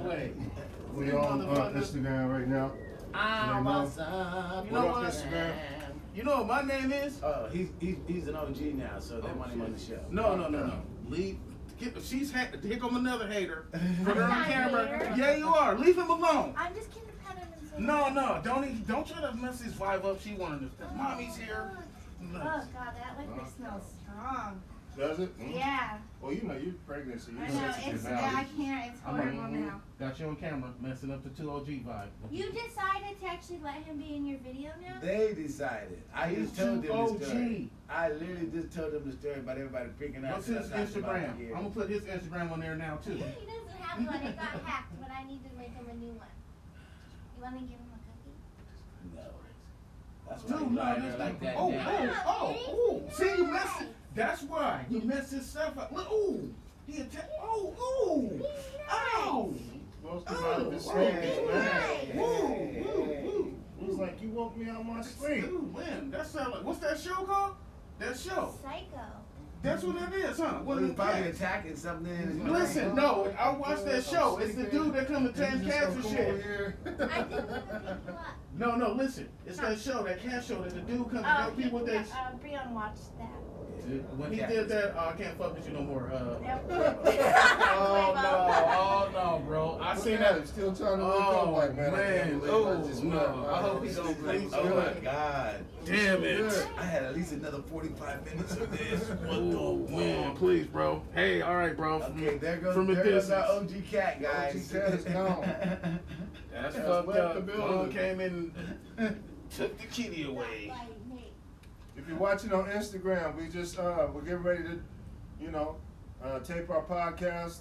Wait. We on Instagram right now. I'm awesome. You know what? Instagram? You know what my name is? He's an OG now, so they want him on the show. No. Leave. Here come another hater. Put her on camera. Yeah, you are. Leave him alone. I'm just kidding, pet him and say. No. Don't try to mess his vibe up. She wanted this. Mommy's here. Oh God, that liquor smells strong. Does it? Mm-hmm. Yeah. Well, you know, you're pregnant, so you're I know, sensitive I now. can't, it's horrible now. Got you on camera, messing up the 2OG vibe. You decided to actually let him be in your video now? They decided. I just told them the 2OG. story. I literally just told them the story about everybody picking up. What's his Instagram? I'm gonna put his Instagram on there now too. He doesn't have one, it got hacked, but I need to make him a new one. You want to give him a cookie? No. That's Dude, why no, you like that. oh. See, you messed it. That's why. You messed his stuff up. Look, ooh. He attacked. Ooh. Ow. Supposed to have the sleep, man. Woo. It's like you woke me out of my sleep. Ooh, man, that sound like, what's that show called? That show. Psycho. That's what that is, huh? What Well, is he's probably that? attacking something. Listen, no, I watched that show. It's the dude that come to tame cats and shit. I didn't even pick you up. No, listen. It's that show, that cat show that the dude comes to help people with that. Breon watched that. When he did that, I can't fuck with you no more. Yep. Oh no, bro. I seen that. Still trying to wake up like, man. I hope he don't play. Oh my God. Damn it. I had at least another 45 minutes of this. Man, please, bro. Hey, all right, bro. Okay, there goes our OG cat, guys. OG cat is gone. That's That's fucked left up. the building. Mom came in and took the kitty away. If you're watching on Instagram, we just we're getting ready to, tape our podcast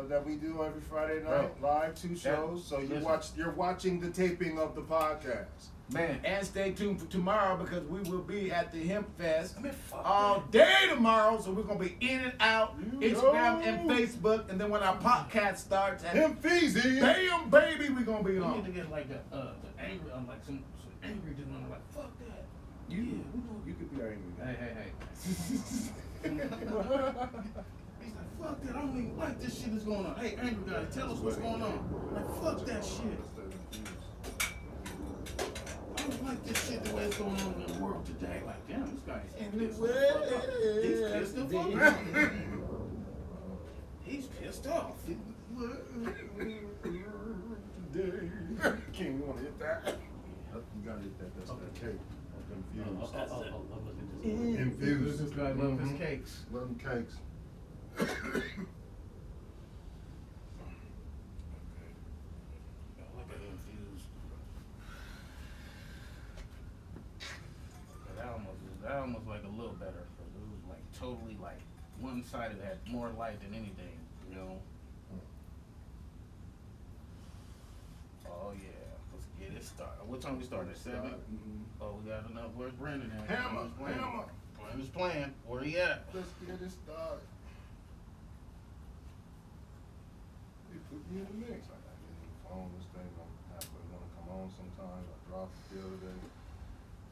that we do every Friday night live, 2 shows. So you're watching the taping of the podcast. Man, And stay tuned for tomorrow because we will be at the Hemp Fest all day tomorrow. So we're gonna be in and out, Instagram and Facebook, and then when our podcast starts at Hemp Feezy. bam baby, we're gonna be we need on. to get like the angry, like some angry dude on like fuck that. You could be our angry guy. Hey. He's like, fuck that, I don't even like this shit that's going on. Hey, angry guy, tell us what's going on. Like, fuck that shit. I don't like this shit the way it's going on in the world today. Like, damn, this guy's pissed the fuck off. He's pissed off. King, you want to hit that? You gotta hit that. That's that cake. Infused. This guy loves his cakes. Love them cakes. Look at infused. That almost like a little better. Cause it was like totally like one-sided, had more light than anything, you know. Oh yeah, let's get it started. What time we started? At 7? Oh, we got enough. Where's Brandon at? Hammer. Brandon's playing. Where he at? Let's get it started. You put me in the mix. I got the phone. This thing don't halfway want to come on sometimes. I dropped it the other day.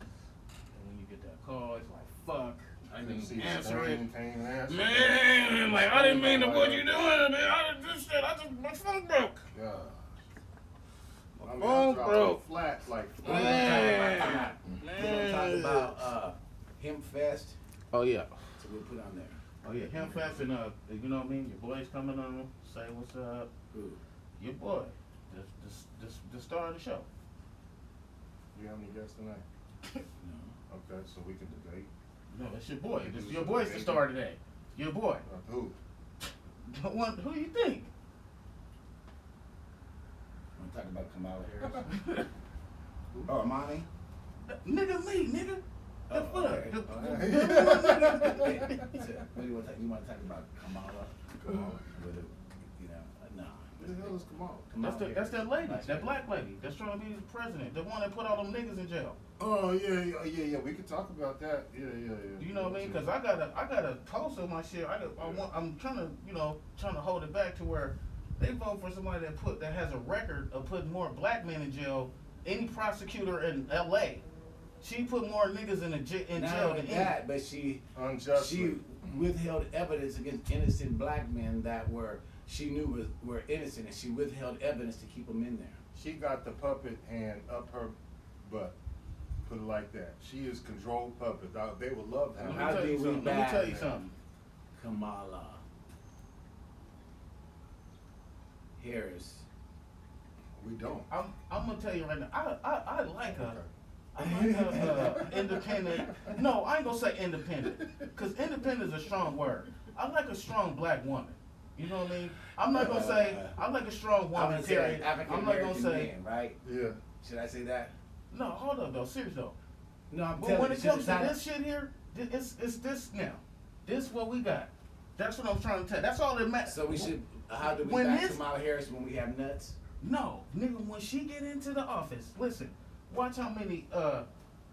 And when you get that call, it's like, fuck. I didn't See answer it. Can't answer. Man, like, I didn't mean to, what you doing, man? My phone broke. Yeah. I phone dropped broke. Flat like We're gonna talk about Hemp Fest. Oh, yeah. So we'll put on there. Oh, yeah. Hemp Fest and, you know what I mean? Your boy's coming on. Say what's up. Who? Your boy. The star of the show. You have any guests tonight? No. Okay, so we can debate. No, it's your boy. Your boy's the star today. Your boy. Who? Who you think? Want to talk about Kamala Harris? Oh, Amani? Nigga, me, nigga. The fuck? Okay. What do you want to talk? You want to talk about Kamala? With a, nah. Who the hell is Kamal? That's that lady, that black lady that's trying to be the president, the one that put all them niggas in jail. Oh yeah. We could talk about that. Yeah. You know what I mean? Cause I got a post on my shit. I'm trying to hold it back to where they vote for somebody that has a record of putting more black men in jail. Any prosecutor in L.A. She put more niggas in jail than that, but she unjustly. withheld evidence against innocent black men that she knew were innocent, and she withheld evidence to keep them in there. She got the puppet hand up her butt. Put it like that. She is controlled puppet. They would love to have her. Let me tell you something. Kamala Harris. We don't. I'm gonna tell you right now. I like her. I like her independent. No, I ain't gonna say independent, cause independent is a strong word. I like a strong black woman. You know what I mean? I'm not gonna say I like a strong woman. Period. I'm not gonna say man, right. Yeah. Should I say that? No, hold up though. Serious though. No, I'm But telling when you, it comes to not- this shit here, it's this now. This what we got. That's what I'm trying to tell. That's all that matters. So we should. How do we When back this- Kamala Harris when we have nuts? No, nigga, when she get into the office, listen, watch how many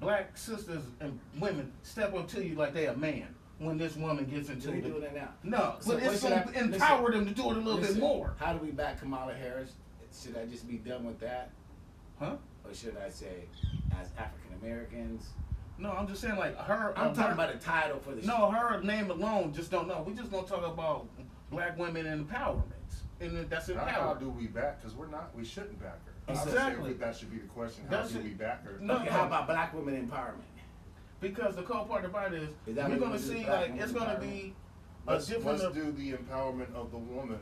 black sisters and women step up to you like they a man when this woman gets into So we the... doing that now? No, So but what it's should gonna I- empower them to do it a little bit listen, more. How do we back Kamala Harris? Should I just be done with that? Huh? Or should I say, as African Americans? No, I'm just saying like her... I'm talking her- about a title for the No, her name alone just don't know. We just gonna talk about black women and empowerment. And that's How empowerment. do we back? Because we shouldn't back her. Exactly. That should be the question. How That's do it. we back her? No. Okay, how about black women empowerment? Because the cool part about it is Is that you're what gonna we do, see black like women it's gonna empowerment? be Let's different do the empowerment of the woman.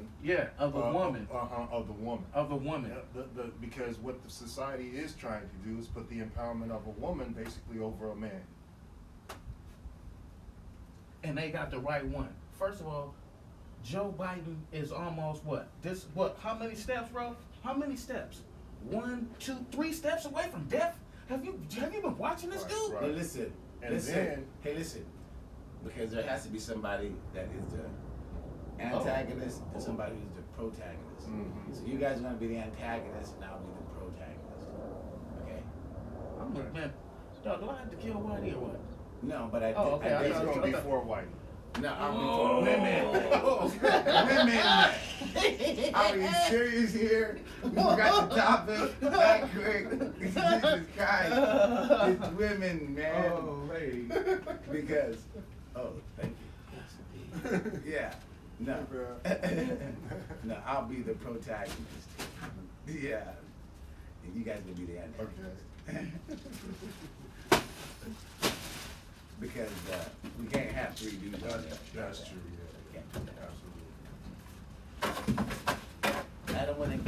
of the woman. Of the woman. Of the woman. Because what the society is trying to do is put the empowerment of a woman basically over a man. And they got the right one. First of all, Joe Biden is almost how many steps, bro? How many steps? 1, 2, 3 steps away from death? Have you been watching this Right, dude? right. But listen, And listen. then- Hey, listen. Because there has to be somebody that is the antagonist and somebody who's the protagonist. Mhm. So you guys are gonna be the antagonist and I'll be the protagonist. Okay? I'm like, man, dog, do I have to kill Whitey or what? No, but I Oh, okay, I did. It's thought- going to be for white. No, I'm Oh. women. Women. Are you serious here? We forgot the topic. That quick. Jesus Christ. It's women, man. Oh, hey. Because, thank you. Yeah. No. No, I'll be the protagonist. Yeah. And you guys will be the antagonist. Okay. Because we can't have 3 dudes on there. That's true, yeah. Absolutely. I don't want to,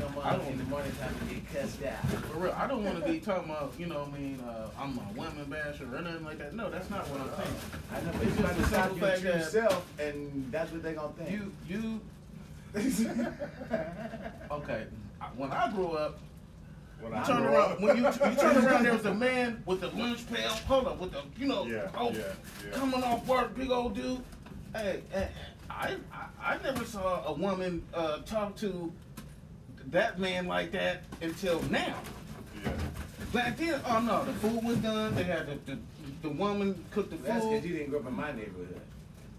come on in the morning time and get cussed out. For real, I don't want to be talking about, I'm a woman basher or anything like that. No, that's not what I'm saying. I know, but It's you just got to the stop simple your fact true that self, and that's what they're going to think. you, okay. When I grew up, When you I turn grew around, up- when you turn around, there was a man with the lunch pail. Hold up, with the Yeah, yeah. coming off work, big old dude. Hey, I never saw a woman talk to that man like that until now. Yeah. Back then, oh no, the food was done. They had the woman cook the That's because food. you didn't grow up in my neighborhood.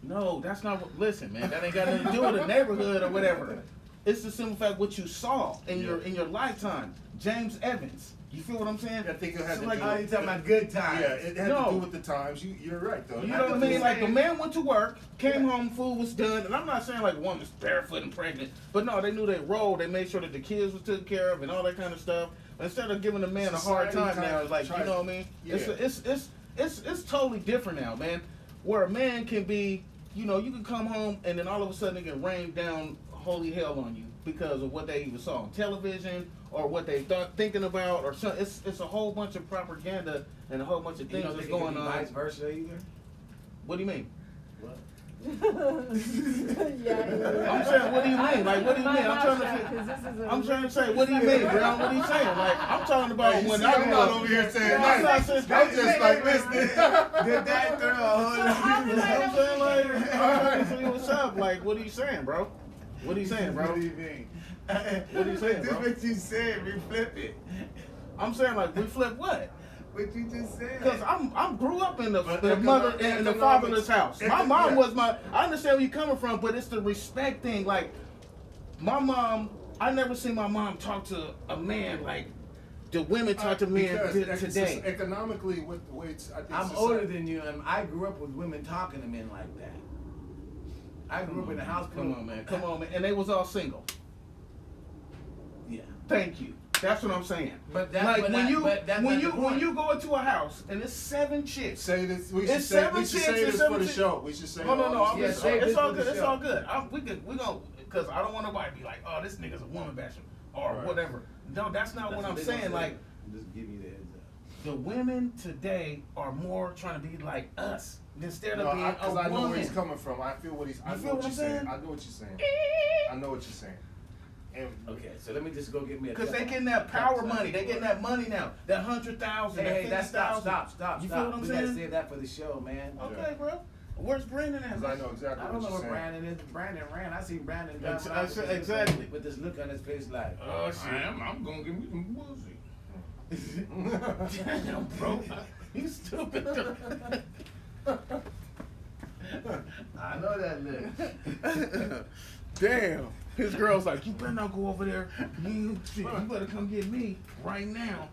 No, that's not what. Listen, man, that ain't got nothing to do with the neighborhood or whatever. It's the simple fact what you saw in your lifetime. James Evans. You feel what I'm saying? I think it had So to like, do Oh, you talking about good times. Yeah, it had to No. do with the times. You're right, though. you know what I mean? Like the man went to work, came home, food was done, and I'm not saying like a woman's barefoot and pregnant, but no, they knew their role. They made sure that the kids was taken care of and all that kind of stuff. Instead of giving the man a hard Society time now, kinda it's like you know what I mean? Yeah. It's totally different now, man. Where a man can be, you can come home and then all of a sudden it can rain down holy hell on you because of what they even saw on television or what they thinking about or something. It's a whole bunch of propaganda and a whole bunch of You things don't that's think it could going be on. vice versa either? What do you mean? What? Yeah. I'm saying, what do you mean? Like, what do you mean? I'm trying to say, what do you mean, Brown? What are you saying? Like, I'm talking about Hey, you when see, I I'm grew not up. over here saying I'm nice. not saying- I'm just like listening. Did that throw a whole So how did I I'm saying, like, I'm trying to see what's up. Like, what are you saying, bro? What are you saying, bro? What do you mean? What are you saying, bro? This what you said, we flip it. I'm saying, like, we flip what? What you just said. Because I'm grew up in the But mother economics- in the fatherless house. My mom yeah. was I understand where you're coming from, but it's the respect thing. Like my mom, I never seen my mom talk to a man like the women talk to men today. Economically, with the way it's, I think I'm older than you, and I grew up with women talking to men like that. I grew up in a house. Come on, man. And they was all single. Yeah. Thank you. That's what I'm saying. But that's like what when when you go into a house and it's 7 chicks. Say this. We should say this for the show. We should say. No. It's all good. It's all good. We gonna, because I don't want nobody to be like, oh, this nigga's a woman basher or whatever. No, that's not what I'm saying. Like, just give you the heads up. The women today are more trying to be like us instead of being a because woman. I know where he's coming from. I feel what he's. I know what you're saying. I know what you're saying. I know what you're saying. And okay, so let me just go get me a. Because they getting that power money. They getting that money now. That 100,000. Hey, that's stop. You feel what I'm saying? We gotta save that for the show, man. Okay, bro. Where's Brandon at? Because I know exactly. I don't know what where you're saying. Brandon is. Brandon ran. I seen Brandon. Exactly. With this look on his face, like, oh shit, I'm gonna give me some pussy. Damn, bro. You stupid. I know that look. Damn. His girl's like, you better not go over there. You better come get me right now.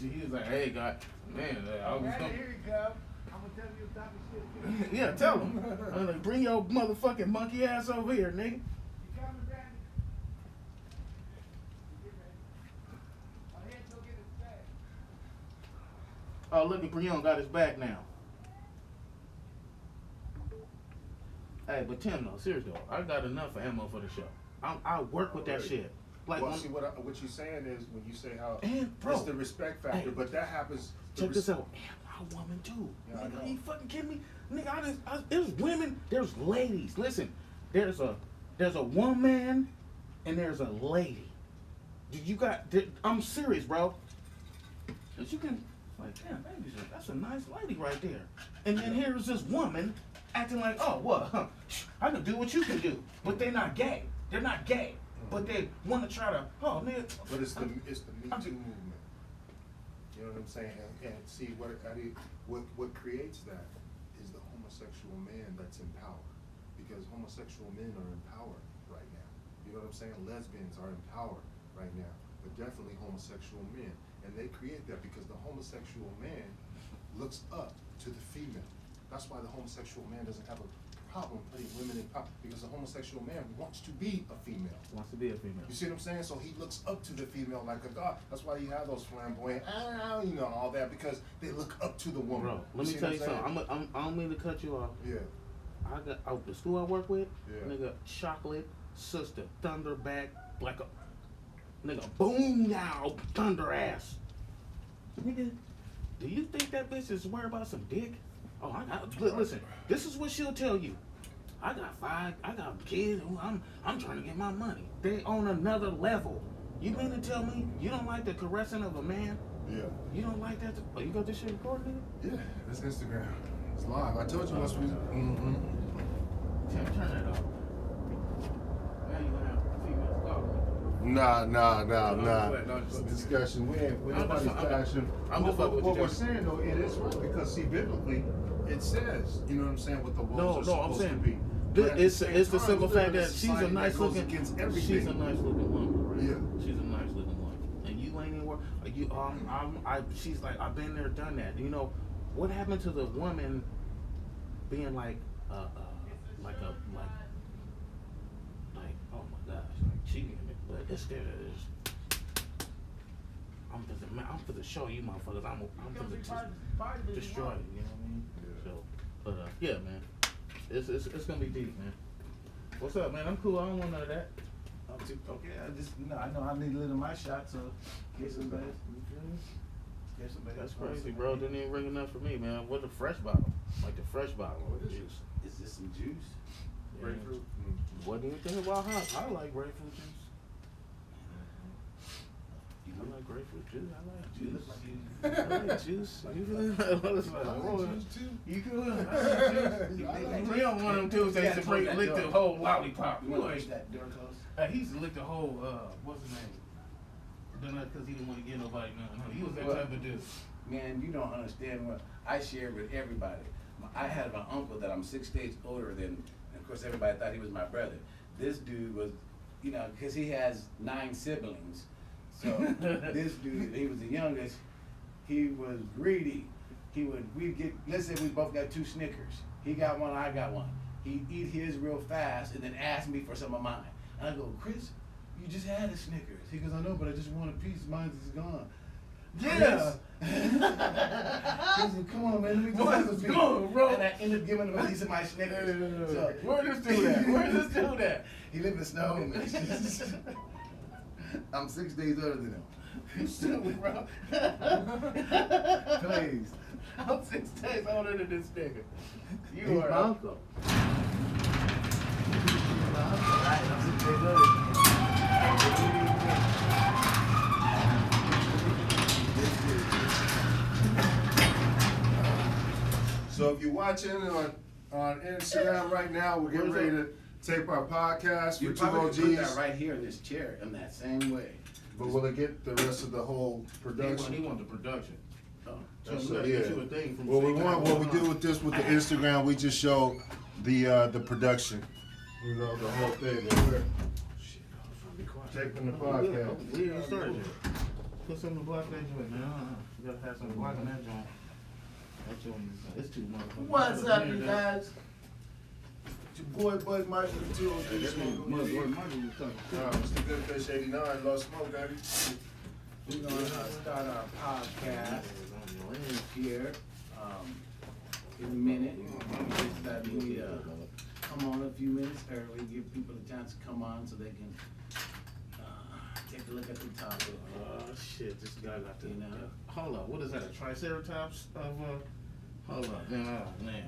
He was like, hey, God, man, I was Brandon, here you go. I'm gonna tell you about the shit. Yeah, tell him. I'm like, bring your motherfucking monkey ass over here, nigga. You coming, Brandon? Get ready. Go get his bag. Oh, look at Breon got his back now. Hey, but Tim, though, serious though, I got enough ammo for the show. I work with that shit. Like, well, see, what you're saying is when you say how bro, it's the respect factor, hey, but that happens. Check this out. I'm a woman too. Yeah, Nigga, are you fucking kidding me? Nigga, there's women, there's ladies. Listen, there's a woman and there's a lady. I'm serious, bro. Cause you can, like, damn, baby, that's a nice lady right there. And then here's this woman acting like, oh, what? Huh, I can do what you can do. But they're not gay. They're not gay. But they want to try to, oh, nigga. But it's the Me Too movement. You know what I'm saying? And see, what creates that is the homosexual man that's in power. Because homosexual men are in power right now. You know what I'm saying? Lesbians are in power right now. But definitely homosexual men. And they create that because the homosexual man looks up to the female. That's why the homosexual man doesn't have a problem putting women in power, because the homosexual man wants to be a female. Wants to be a female. You see what I'm saying? So he looks up to the female like a god. That's why you have those flamboyant, you know, all that, because they look up to the woman. Bro, let me tell you something. I don't mean to cut you off. Yeah. I got the school I work with, Yeah. nigga, chocolate sister, thunderback, like a nigga, boom now, thunder ass. Nigga, do you think that bitch is worried about some dick? Oh, listen, this is what she'll tell you. I got kids, I'm trying to get my money. They on another level. You mean to tell me you don't like the caressing of a man? Yeah. You don't like that? Oh, you got this shit recorded, nigga? Yeah, that's Instagram. It's live. I told you once we. Turn that off. Now you gonna have females calling me. Nah. It's a discussion. We're nobody's passion. What we're saying though, it is right because see, biblically, it says, you know what I'm saying, what the wolves are supposed to be. It's the simple fact that she's a nice looking. She's a nice looking woman, right? Yeah. She's a nice looking woman, and you ain't even work. She's like, I've been there, done that. You know, what happened to the woman being like, oh my gosh, like cheating? But it's there. I'm for the show you motherfuckers. I'm for the destroy you. You know what I mean? Yeah. So, but yeah, man, it's gonna be deep, man. What's up, man? I'm cool. I don't want none of that. Okay, I know I need a little of my shot, so get some best. That's crazy, bro. Didn't even ring enough for me, man. What the fresh bottle? Like the fresh bottle of juice. Is this some juice? Yeah. Grapefruit. What do you think about hot? I like grapefruit juice. I like grapefruit juice. I like juice. I like juice. You good? You good? I like juice. We don't want them Tuesdays to lick the whole lollipop. You want to push that door close? He used to lick the whole, what's his name? Done that because he didn't want to get nobody none. He was that type of dude. Man, you don't understand what I share with everybody. I had an uncle that I'm 6 days older than, and of course everybody thought he was my brother. This dude was, you know, because he has 9 siblings. So this dude, he was the youngest. He was greedy. We'd get, let's say we both got 2 Snickers. He got one, I got one. He'd eat his real fast and then ask me for some of mine. And I go, Chris, you just had a Snickers. He goes, I know, but I just want a piece. Mine is gone. Yes. He said, come on, man, let me just have a piece. Bro. And I ended up giving him a piece of my Snickers. So, Where this dude at? Where this dude at? he lived in Snow, man. I'm 6 days older than him. You stupid, bro. Please. I'm 6 days older than this nigga. He's You my are. uncle. Right, I'm 6 days older. So if you're watching on Instagram right now, we're getting ready to tape our podcast You for 2 probably could put that OGs. right here in this chair in that same way. But will it get the rest of the whole He production? want the production. Oh. So, Get yeah. you a thing from What we Sega. want, what we do with this, with the Instagram, we just show the production. You know, the whole thing. That we're taping the podcast. We ain't started yet. Put some of the block that joint, man. You gotta have some block on that joint. That joint is, it's too motherfucking. What's up, you guys? It's your boy, Bud Martin, 2OGSSMOKINWEED. Mr. Good Fish 89, Lost Smoke, baby. We're gonna start our podcast here in a minute. Just let me come on a few minutes early, give people a chance to come on so they can take a look at the topic. Oh shit, this guy got the. You know. Hold up, what is that? A triceratops of Hold up, man. Oh man.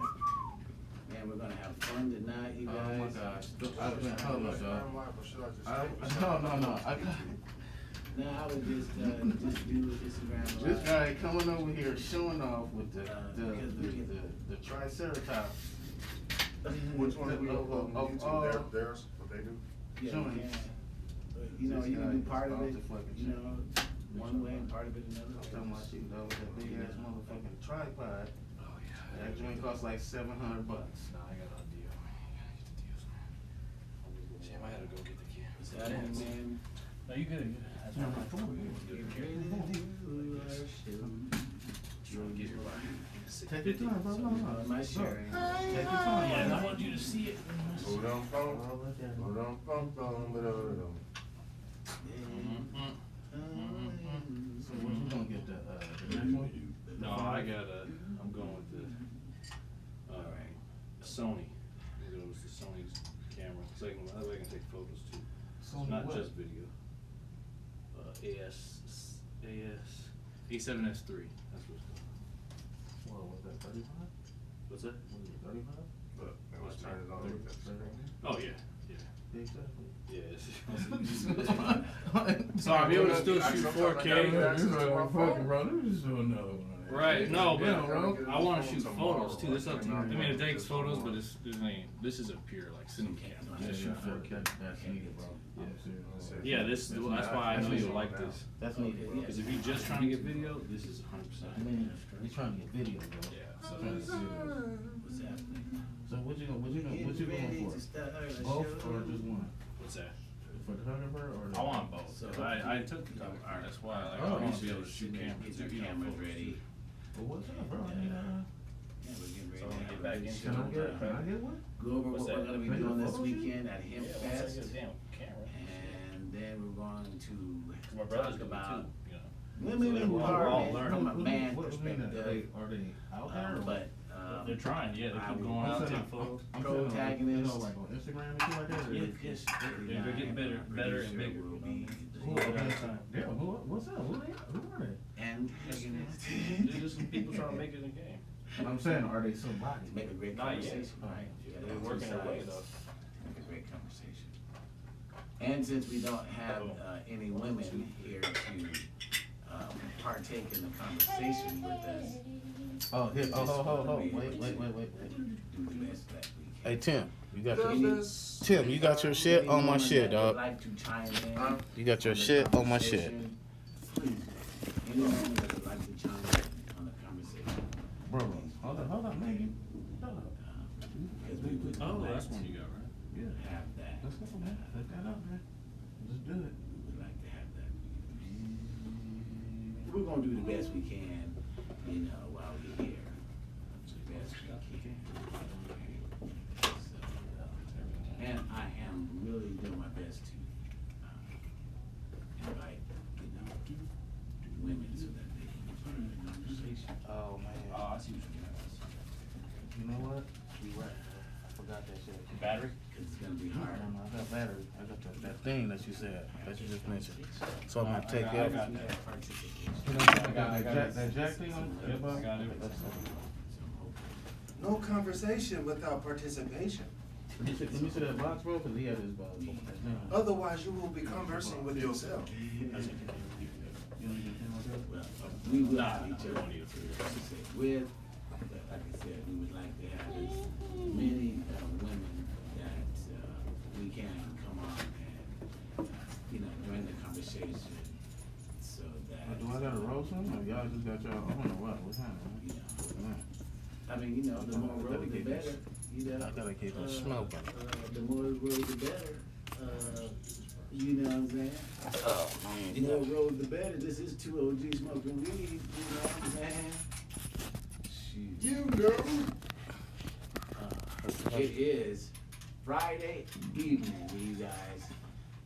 Man, we're gonna have fun tonight, you guys. Oh my gosh. Hold up, dog. No. No, I would just do Instagram This Live. guy coming over here showing off with the triceratops. Which one do we upload Oh, on YouTube? Theirs, what they do? Yeah, Showing. you can. But, you know, This you can guy do is part of off it, the fucking you chain. know, one way and part of it another. Talking about shooting over that big ass motherfucking tripod. Oh yeah. That joint costs like $700. Nah, I got a deal. Damn, I had to go get the camera. Is that it, man? No, you good. That's No, not no, my come on, problem. man. Get ready to do our show. You want to get your Take your time, bro. No. Am I sharing? Take your time. Yeah, and I want you to see it. Hold on, phone. Hold on, phone. So what you gonna get the next one? No, I got I'm going with the Alright. Sony. I'm going with the Sony's camera. So that way I can take photos too. Sony Not what? just video. A7S3. That's what it's called. What was that, 35? What's that? Was it 35? Look, I was turning it on with that. Oh yeah, yeah. Exactly. Yes. So I'll be able to still shoot 4K. Bro, let me just do another one. Right, no, but Yeah, bro. I want to shoot photos too. It's up to you. I mean, it takes photos, but this is a pure like cinema camera. Yeah, Just shoot yeah, 4K. that's needed, bro. I'm serious. Yeah, that's why I know you'll like this. That's needed. Because if you're just trying to get video, this is 100%. I mean, you're trying to get video, bro. Yeah. So Trying to see it. What's happening? So what you going for? Both or just one? what's that? For the Thunderbird or? I want both. So- I took the cover. That's why like, Oh, I want to so be able to shoot get cameras. your you know, cameras photos. ready. Well, what's up, bro? I mean, Yeah, we're getting ready So to when we have get back a into can I show. get one? Go over What's what we're that? gonna be Make it a doing this photo shoot? weekend at Hemp Yeah, Fest. once I get a damn camera. And then we're going to My brother's talk doing it about too, you know. women So we're all empowerment learning. from a man What do you mean? perspective. Are they out there? But They're trying, yeah. They I keep would- going out, I'm taking saying, photos. I'm saying, you Protagonist. know, like on Instagram and shit like that? or- Yes, they're getting better and bigger. Will be Who One are at a they? time. Yeah, what's up? Who are they? antagonist. They're just some people trying to make it in the game. I'm saying, are they somebody? Make a great Not yet. conversation, right? You gotta They're have two working their way sides. though. Make a great conversation. And since we don't have any women here to partake in the conversation with us, Oh, here, wait. wait. do the best that we can. Hey, Tim, you got Douglas. Tim, you got your shit on my Anyone shit, that would dog. like to chime in You got your on the shit on my shit. conversation, please. Anyone that would like to chime in on the conversation. Bro, please. hold on, man. Hold up. Because we would Oh, like that's to one you got, right? Yeah. have that. Let's go, man. Let that up, man. Just do it. We would like to have that. gonna do the best we can, you know, while we're here. The best we can. So, and I am really doing my best to invite, you know, women so that they can join the conversation. Oh man. Oh, I see what you're doing. You know what? You right. I forgot that shit. Battery? Cause it's gonna be hard. I got battery. I got that thing that you said, that you just mentioned. So I'm gonna take that. I got that. That jack thing on? Yep, I got it. No conversation without participation. Let me see that box, bro, because he had his box. Otherwise, you will be conversing with yourself. Well, we will have each other with, but like I said, we would like to have as many women that we can come on and, you know, join the conversation so that. Do I gotta roll some? Or y'all just got y'all, I don't know what's happening? You know, I mean, you know, the more road, the better. You know, I gotta keep it smoking. The more road, the better. You know what I'm saying? Oh, man. The more road, the better. This is 2OG smoking weed. You know what I'm saying? Shoot. You know. It is Friday evening, you guys.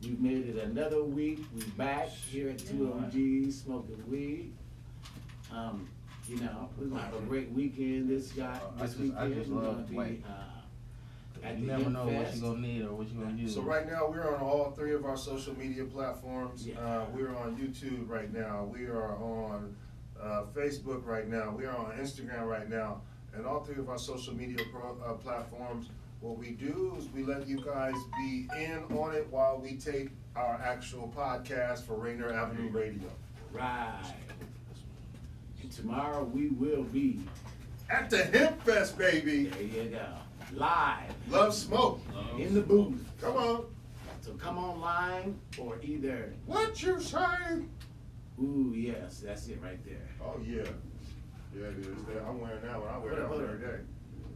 We've made it another week. We're back here at 2OG smoking weed. You know, we're gonna have a great weekend this weekend. I just We're gonna love be white. at You the never know what Fest. you're gonna need or what you're gonna use. So right now, we're on all 3 of our social media platforms. Yeah. We're on YouTube right now. We are on Facebook right now. We are on Instagram right now. And all 3 of our social media platforms, what we do is we let you guys be in on it while we tape our actual podcast for Rainier Avenue Radio. Right. And tomorrow we will be, At the Hemp Fest, baby. there you go, live Love smoke. in the booth. Come on. So come online or either, What you say? ooh, yes, that's it right there. Oh, yeah. Yeah, it is. I'm wearing that one. I wear that Hold one on. every day.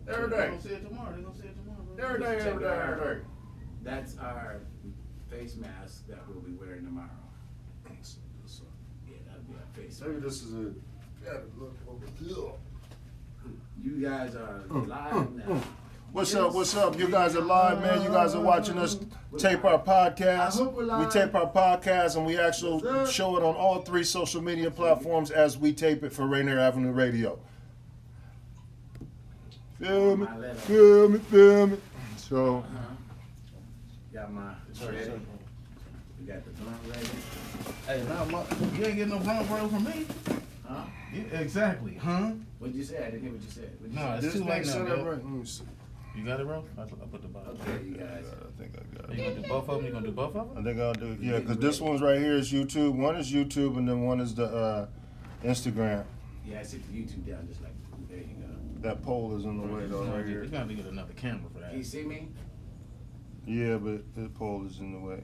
They're Every day. gonna see it tomorrow. They're gonna see it tomorrow, bro. Every day, every day, every day. That's our face mask that we'll be wearing tomorrow. Yeah, that'll be our face Maybe mask. this is a. Yeah, look over here. You guys are live now. What's up? What's up? You guys are live, man. You guys are watching us tape our podcast. We tape our podcast and we actually show it on all 3 social media platforms as we tape it for Rainier Avenue Radio. Feel me? Feel me? Feel me? So, Got my ready. We got the blunt ready. Hey, now, you ain't getting no blunt, bro, from me. Huh? Yeah, exactly, huh? What'd you say? I didn't hear what you said. What'd you No, say? it's too late now, set up bro. right. Let me see. You got it, bro? I put the bottle. Okay, you guys. I think I got You gonna do both of them? You gonna do both of them? I think I'll do it. Yeah, because this one's right here is YouTube. One is YouTube and then one is the Instagram. Yeah, I sit the YouTube down just like, there you go. That pole is in the way though, right You're here. gonna have to get another camera for that. Can you see me? Yeah, but the pole is in the way.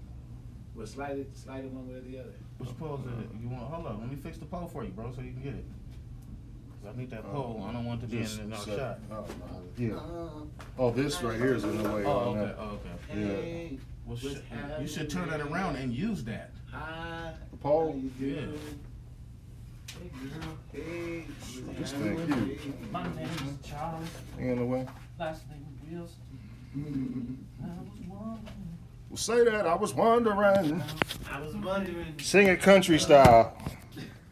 Well, slide it one way or the other. Which pole is it? You want? Hold on, let me fix the pole for you, bro, so you can get it. 'Cause I need that pole. I don't want it to be in our shot. Yeah. Oh, this right here is in the way. Oh, on okay. that. Oh, okay. Hey, Well, what's you should turn that around and use that. Hi. Pole? How you doing? Hey, girl. Hey. This thing cute. My name is Charles. In the way. Last name is Wilson. I was wondering. Well, say that. I was wondering. I was wondering. Sing it country style.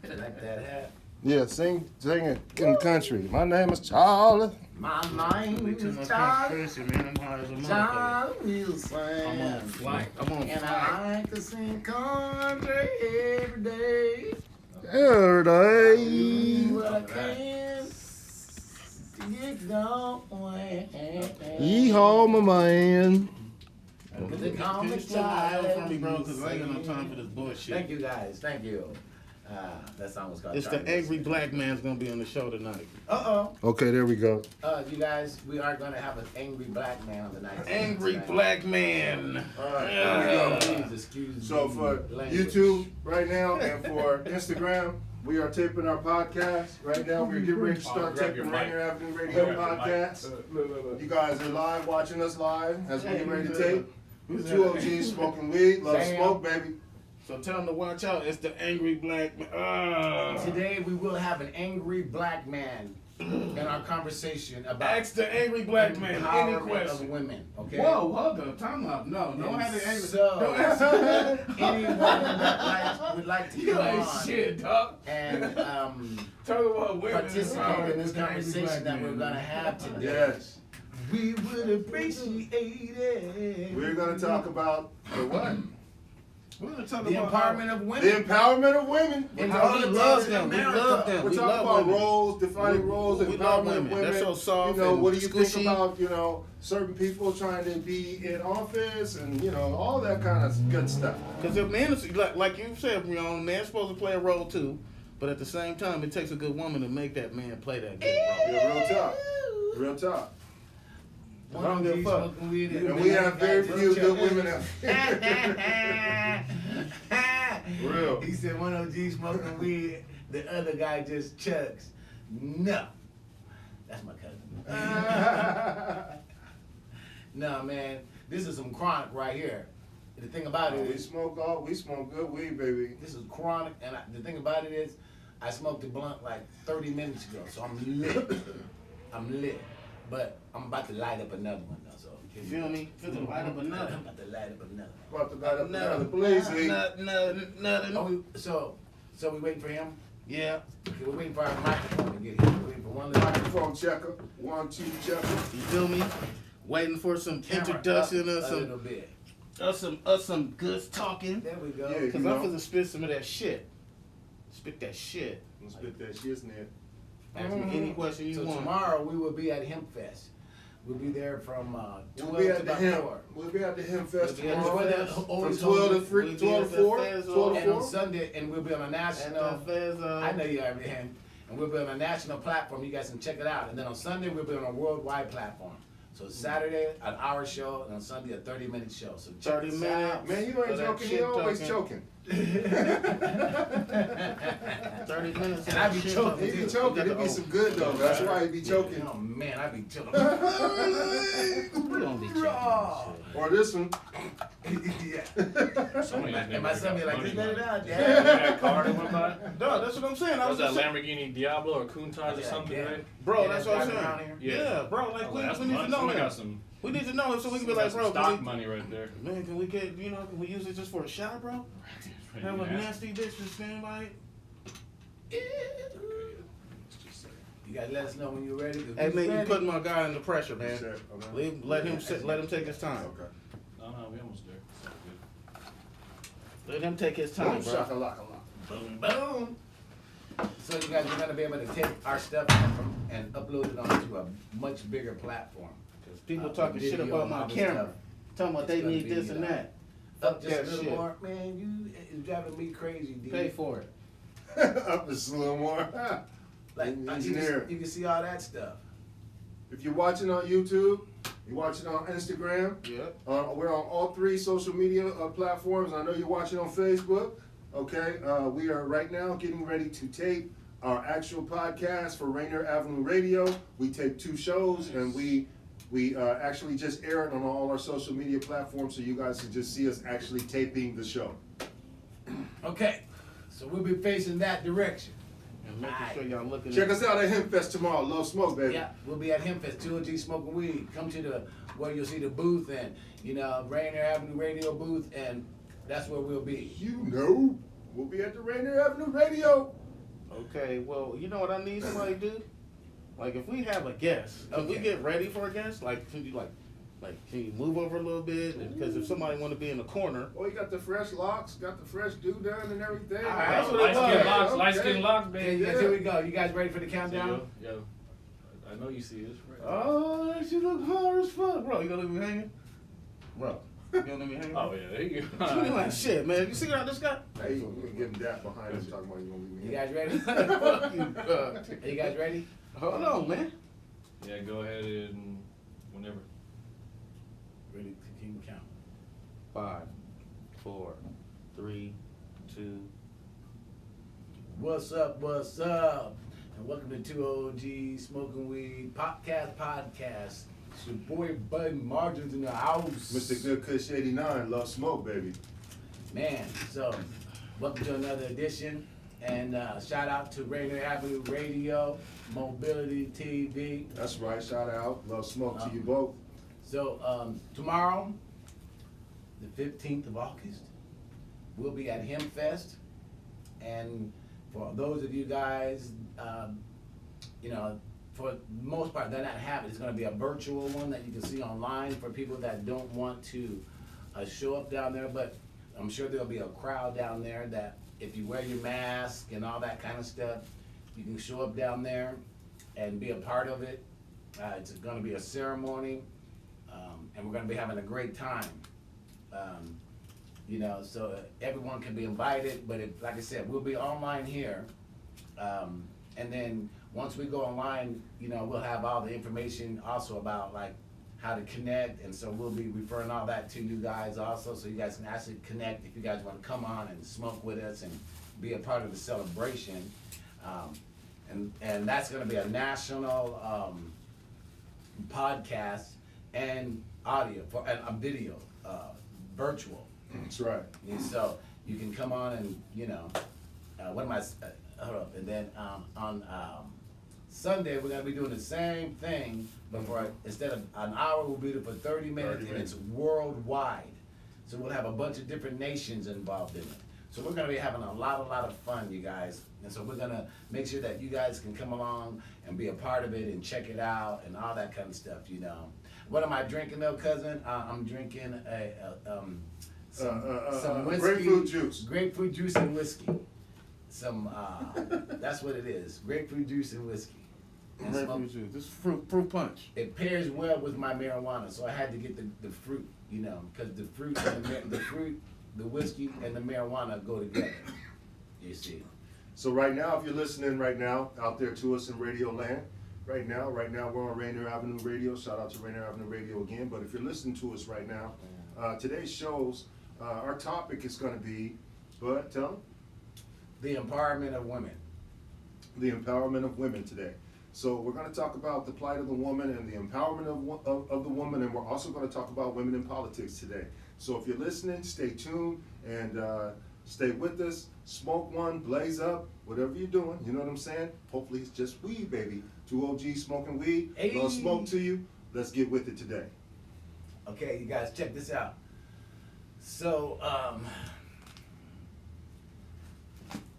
Like that hat. Yeah, sing it in country. My name is Charlie. My name Too is much Charlie. conspiracy, man. I'm high as a motherfucker. Charlie Wilson. I'm on flight. I'm on And flight. I like to sing country every day. Every day. What I can to get going. Yeehaw, my man. Can you slow down for me, bro? Because I ain't got no time for this bullshit. Thank you guys. Thank you. That song was called. It's the Charlie angry Wilson. black man's gonna be on the show tonight. Okay, there we go. You guys, we are going to have an angry black man on the night. Angry tonight. black man. There we go. Please excuse So me. for Language. YouTube right now and for Instagram, we are taping our podcast. Right now, we're getting ready to start grab taping your Rainier Avenue Radio Grab your mic. podcast. You guys are live, watching us live as we get ready to tape. With 2OGs smoking weed. Love Sam. smoke, baby. So tell them to watch out. It's the angry black man. Today we will have an angry black man in our conversation about Ask the angry black man any empowerment question. of women. Okay. Whoa, hold up, time out. No, don't have the angry. So, Don't ask anyone that would like to You come ain't on shit, dog. and Talk about women. participate in this conversation that we're gonna have today, Yes. we would appreciate it. We're gonna talk about the what? We're gonna talk The about empowerment of The women. empowerment of women. In how all we the love things in them. We America. love them. We're We talking love about women. roles, defining roles, we empowerment love of women. women. They're so soft You know, and what do you think squishy. about, you know, certain people trying to be in office and, you know, all that kind of good stuff. Because if man is like you said, you know, man's supposed to play a role too, but at the same time, it takes a good woman to make that man play that good role. Yeah, real talk. Real talk. I don't give a fuck. Smoking weed And we have very few good women out Real. He said 1OG smoking weed, the other guy just chugs. No. That's my cousin. No, man, this is some chronic right here. The thing about it we is, smoke good weed, baby. this is chronic, and the thing about it is, I smoked a blunt like 30 minutes ago, so I'm lit. I'm lit. But I'm about to light up another one, though, so. You feel me? Feel the light up another. I'm about to light up another one. About to light up another Nothing. blaze. Nothing. Oh, so we waiting for him? Yeah. Okay, we're waiting for our microphone to get here. We're waiting for one little Microphone checker. 1, 2 checker. You feel me? Waiting for some camera introduction up or a little some bit. some good talking. There we go. Yeah. Cause I'm finna spit some of that shit. Spit that shit. Let's spit that shit in there. Ask me any question you So want. tomorrow we will be at Hemp Fest. We'll be there from 12 We'll be to at the about hemp. 4. We'll be at the hemp fest We'll be at the tomorrow. Fest. From Always 12 to We'll 3, be 12 at to the 4, Fest 12 to And on 4. Sunday, and we'll be on a And national. Fez, I know you already have. And we'll be on a national platform. You guys can check it out. And then on Sunday we'll be on a worldwide platform. So Saturday an hour show, and on Sunday a 30-minute show. So check 30 us minutes. out. Man, you For ain't that joking. shit You always talking. choking. 30 minutes. And I be Shit choking. He talking. be choking. It be some good though. That's why he be choking. Oh man, I be choking. We don't be checking that shit. Or this one. Yeah. Somebody just And my never son be got like, money, just let it man. out, Yeah, Dad. that car that went by. No, that's what I'm saying. I Was was that just saying, Lamborghini Diablo or Countach or something, Yeah. right? bro. Yeah, that's what I'm driving around saying. here. Yeah, bro. Like Oh, we that's need to money. know Somebody him. got some, We need to know him so we can be got like, some bro. stock Can money right there. we, man, can we get can we use it just for a shot, bro? Have a nasty bitch to stand by it. You guys let us know when you're ready. 'Cause Hey we's man, you ready. putting my guy under pressure, man. Okay. Let him take his time. Okay. No, we almost there. So good. Let him take his Boom, time, bro. shakalaka. Boom, boom. So you guys are gonna be able to take our stuff and upload it onto a much bigger platform. Cause people Uh, talking shit video about and my all this camera, stuff. talking about It's they gonna need be, this and that. Up Fuck just a that little shit. more, man. It's driving me crazy, dude. Pay for it. Up just a little more. Like Engineer. you can see all that stuff. If you're watching on YouTube, you're watching on Instagram. Yep. We're on all 3 social media platforms. I know you're watching on Facebook. Okay, we are right now getting ready to tape our actual podcast for Rainier Avenue Radio. We taped 2 shows, and we actually just air it on all our social media platforms, so you guys can just see us actually taping the show. Okay, so we'll be facing that direction. And making sure y'all looking Check at us out at Hemp Fest tomorrow. Love Smoke, baby. Yeah, we'll be at Hemp Fest, 2OG Smoking Weed. Come to where you'll see the booth and, Rainier Avenue Radio booth, and that's where we'll be. You know, we'll be at the Rainier Avenue Radio. Okay, well, you know what I need somebody to do? Like, if we have a guest, can we Okay. get ready for a guest? Like, can you can you move over a little bit? Because if somebody want to be in the corner, Oh, you got the fresh locks, got the fresh do done and everything. All right, that's what it Light skin was. locks, light Okay. skin locks, Yeah, baby. yeah, here we go. You guys ready for the countdown? Yo, I know you see this. Right? oh, she look hard as fuck, bro. You gonna leave me hanging, bro? You gonna leave me hanging? Oh yeah, there you You go. look like shit, man. You see what I just got? Hey, you can give him that behind him talking about you gonna leave me You here. guys ready? Fuck you. Are you guys ready? Hold on, man. Yeah, go ahead and whenever. Ready to keep count. 5, 4, 3, 2. What's up? What's up? And welcome to 2OG Smoking Weed Podcast. It's your boy Bud Margins in the house. Mr. Good Kush 89, love smoke, baby. Man, so welcome to another edition, and shout out to Rainier Avenue Radio, Mobility TV. That's right. Shout out. Love smoke to you both. So tomorrow, the 15th of August, we'll be at HemFest, and for those of you guys, for the most part, they're not having. It's going to be a virtual one that you can see online for people that don't want to show up down there. But I'm sure there'll be a crowd down there that, if you wear your mask and all that kind of stuff, you can show up down there and be a part of it. It's going to be a ceremony, and we're going to be having a great time. So everyone can be invited. But like I said, we'll be online here, and then once we go online, we'll have all the information also about like how to connect, and so we'll be referring all that to you guys also, so you guys can actually connect if you guys want to come on and smoke with us and be a part of the celebration. And that's going to be a national podcast and audio and a video, virtual. That's right. And so you can come on and hold up, and then on Sunday, we're gonna be doing the same thing, but instead of an hour, we'll be there for 30 minutes, and it's worldwide. So we'll have a bunch of different nations involved in it. So we're gonna be having a lot of fun, you guys. And so we're gonna make sure that you guys can come along and be a part of it and check it out and all that kind of stuff, What am I drinking though, cousin? I'm drinking some whiskey. Grapefruit juice. Grapefruit juice and whiskey. That's what it is. Grapefruit juice and whiskey. And Grapefruit juice. This is fruit punch. It pairs well with my marijuana, so I had to get the fruit, because the fruit and the whiskey and the marijuana go together. You see. So right now, if you're listening right now out there to us in Radio Land, right now we're on Rainier Avenue Radio. Shout out to Rainier Avenue Radio again. But if you're listening to us right now, today's shows, our topic is going to be, Bud, tell them. The empowerment of women. The empowerment of women today. So we're going to talk about the plight of the woman and the empowerment of the woman, and we're also going to talk about women in politics today. So if you're listening, stay tuned and stay with us. Smoke one, blaze up, whatever you're doing. You know what I'm saying? Hopefully it's just weed, baby. 2OGs smoking weed. Hey. Love smoke to you. Let's get with it today. Okay, you guys, check this out. So,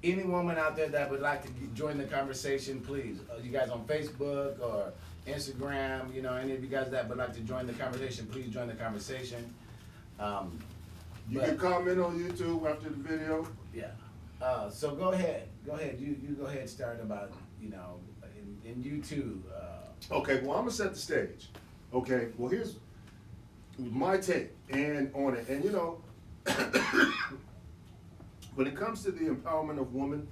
any woman out there that would like to join the conversation, please. You guys on Facebook or Instagram, any of you guys that would like to join the conversation, please join the conversation. You can comment on YouTube after the video. Yeah. So go ahead. You go ahead and start about, in YouTube. Okay, well, I'm going to set the stage. Okay, well, here's my take on it. And, when it comes to the empowerment of women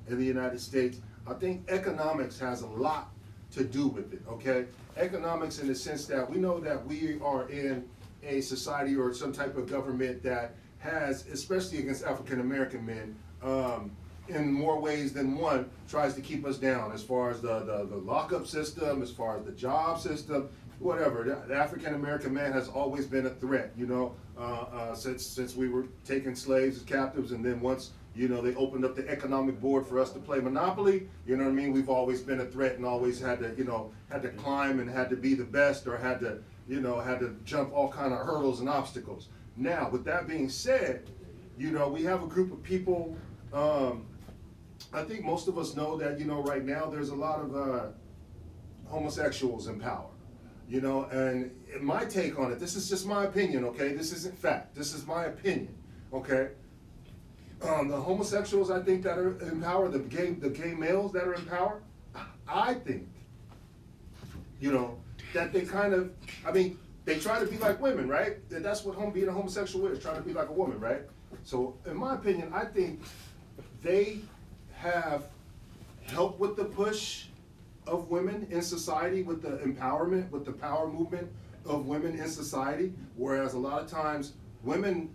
in the United States, I think economics has a lot to do with it, okay? Economics in the sense that we know that we are in a society or some type of government that has, especially against African American men, in more ways than one, tries to keep us down as far as the lockup system, as far as the job system, whatever. The African American man has always been a threat, since we were taking slaves as captives, and then once they opened up the economic board for us to play Monopoly, we've always been a threat and always had to climb and had to be the best, or had to jump all kind of hurdles and obstacles. Now, with that being said, we have a group of people. I think most of us know that right now there's a lot of homosexuals in power. And my take on it, this is just my opinion, okay? This isn't fact. This is my opinion, okay? The homosexuals, I think, that are in power, the gay males that are in power, I think, that they kind of, they try to be like women, right? That's what being a homosexual is, trying to be like a woman, right? So, in my opinion, I think they have helped with the push of women in society, with the empowerment, with the power movement of women in society, whereas a lot of times women,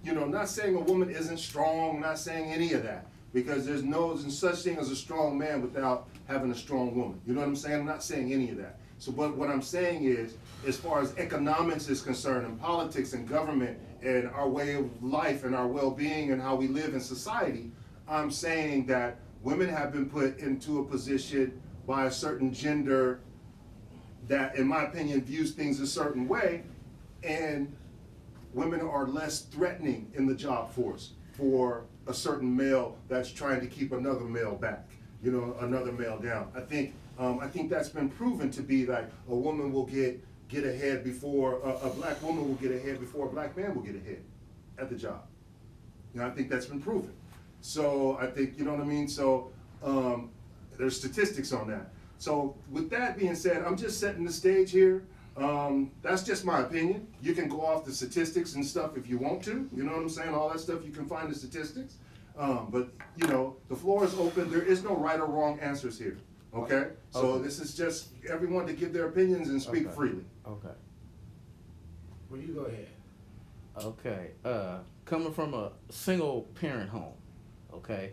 not saying a woman isn't strong, not saying any of that, because there's no such thing as a strong man without having a strong woman. You know what I'm saying? I'm not saying any of that. So what I'm saying is, as far as economics is concerned, and politics and government and our way of life and our well-being and how we live in society, I'm saying that women have been put into a position by a certain gender that, in my opinion, views things a certain way, and women are less threatening in the job force for a certain male that's trying to keep another male back, another male down. I think that's been proven to be like a woman will get ahead before a black woman will get ahead before a black man will get ahead at the job. I think that's been proven. So I think, you know what I mean? So there's statistics on that. So with that being said, I'm just setting the stage here. That's just my opinion. You can go off the statistics and stuff if you want to. You know what I'm saying? All that stuff, you can find the statistics. But, the floor is open. There is no right or wrong answers here. Okay? So this is just everyone to give their opinions and speak freely. Okay. Well, you go ahead. Okay. Coming from a single parent home, okay.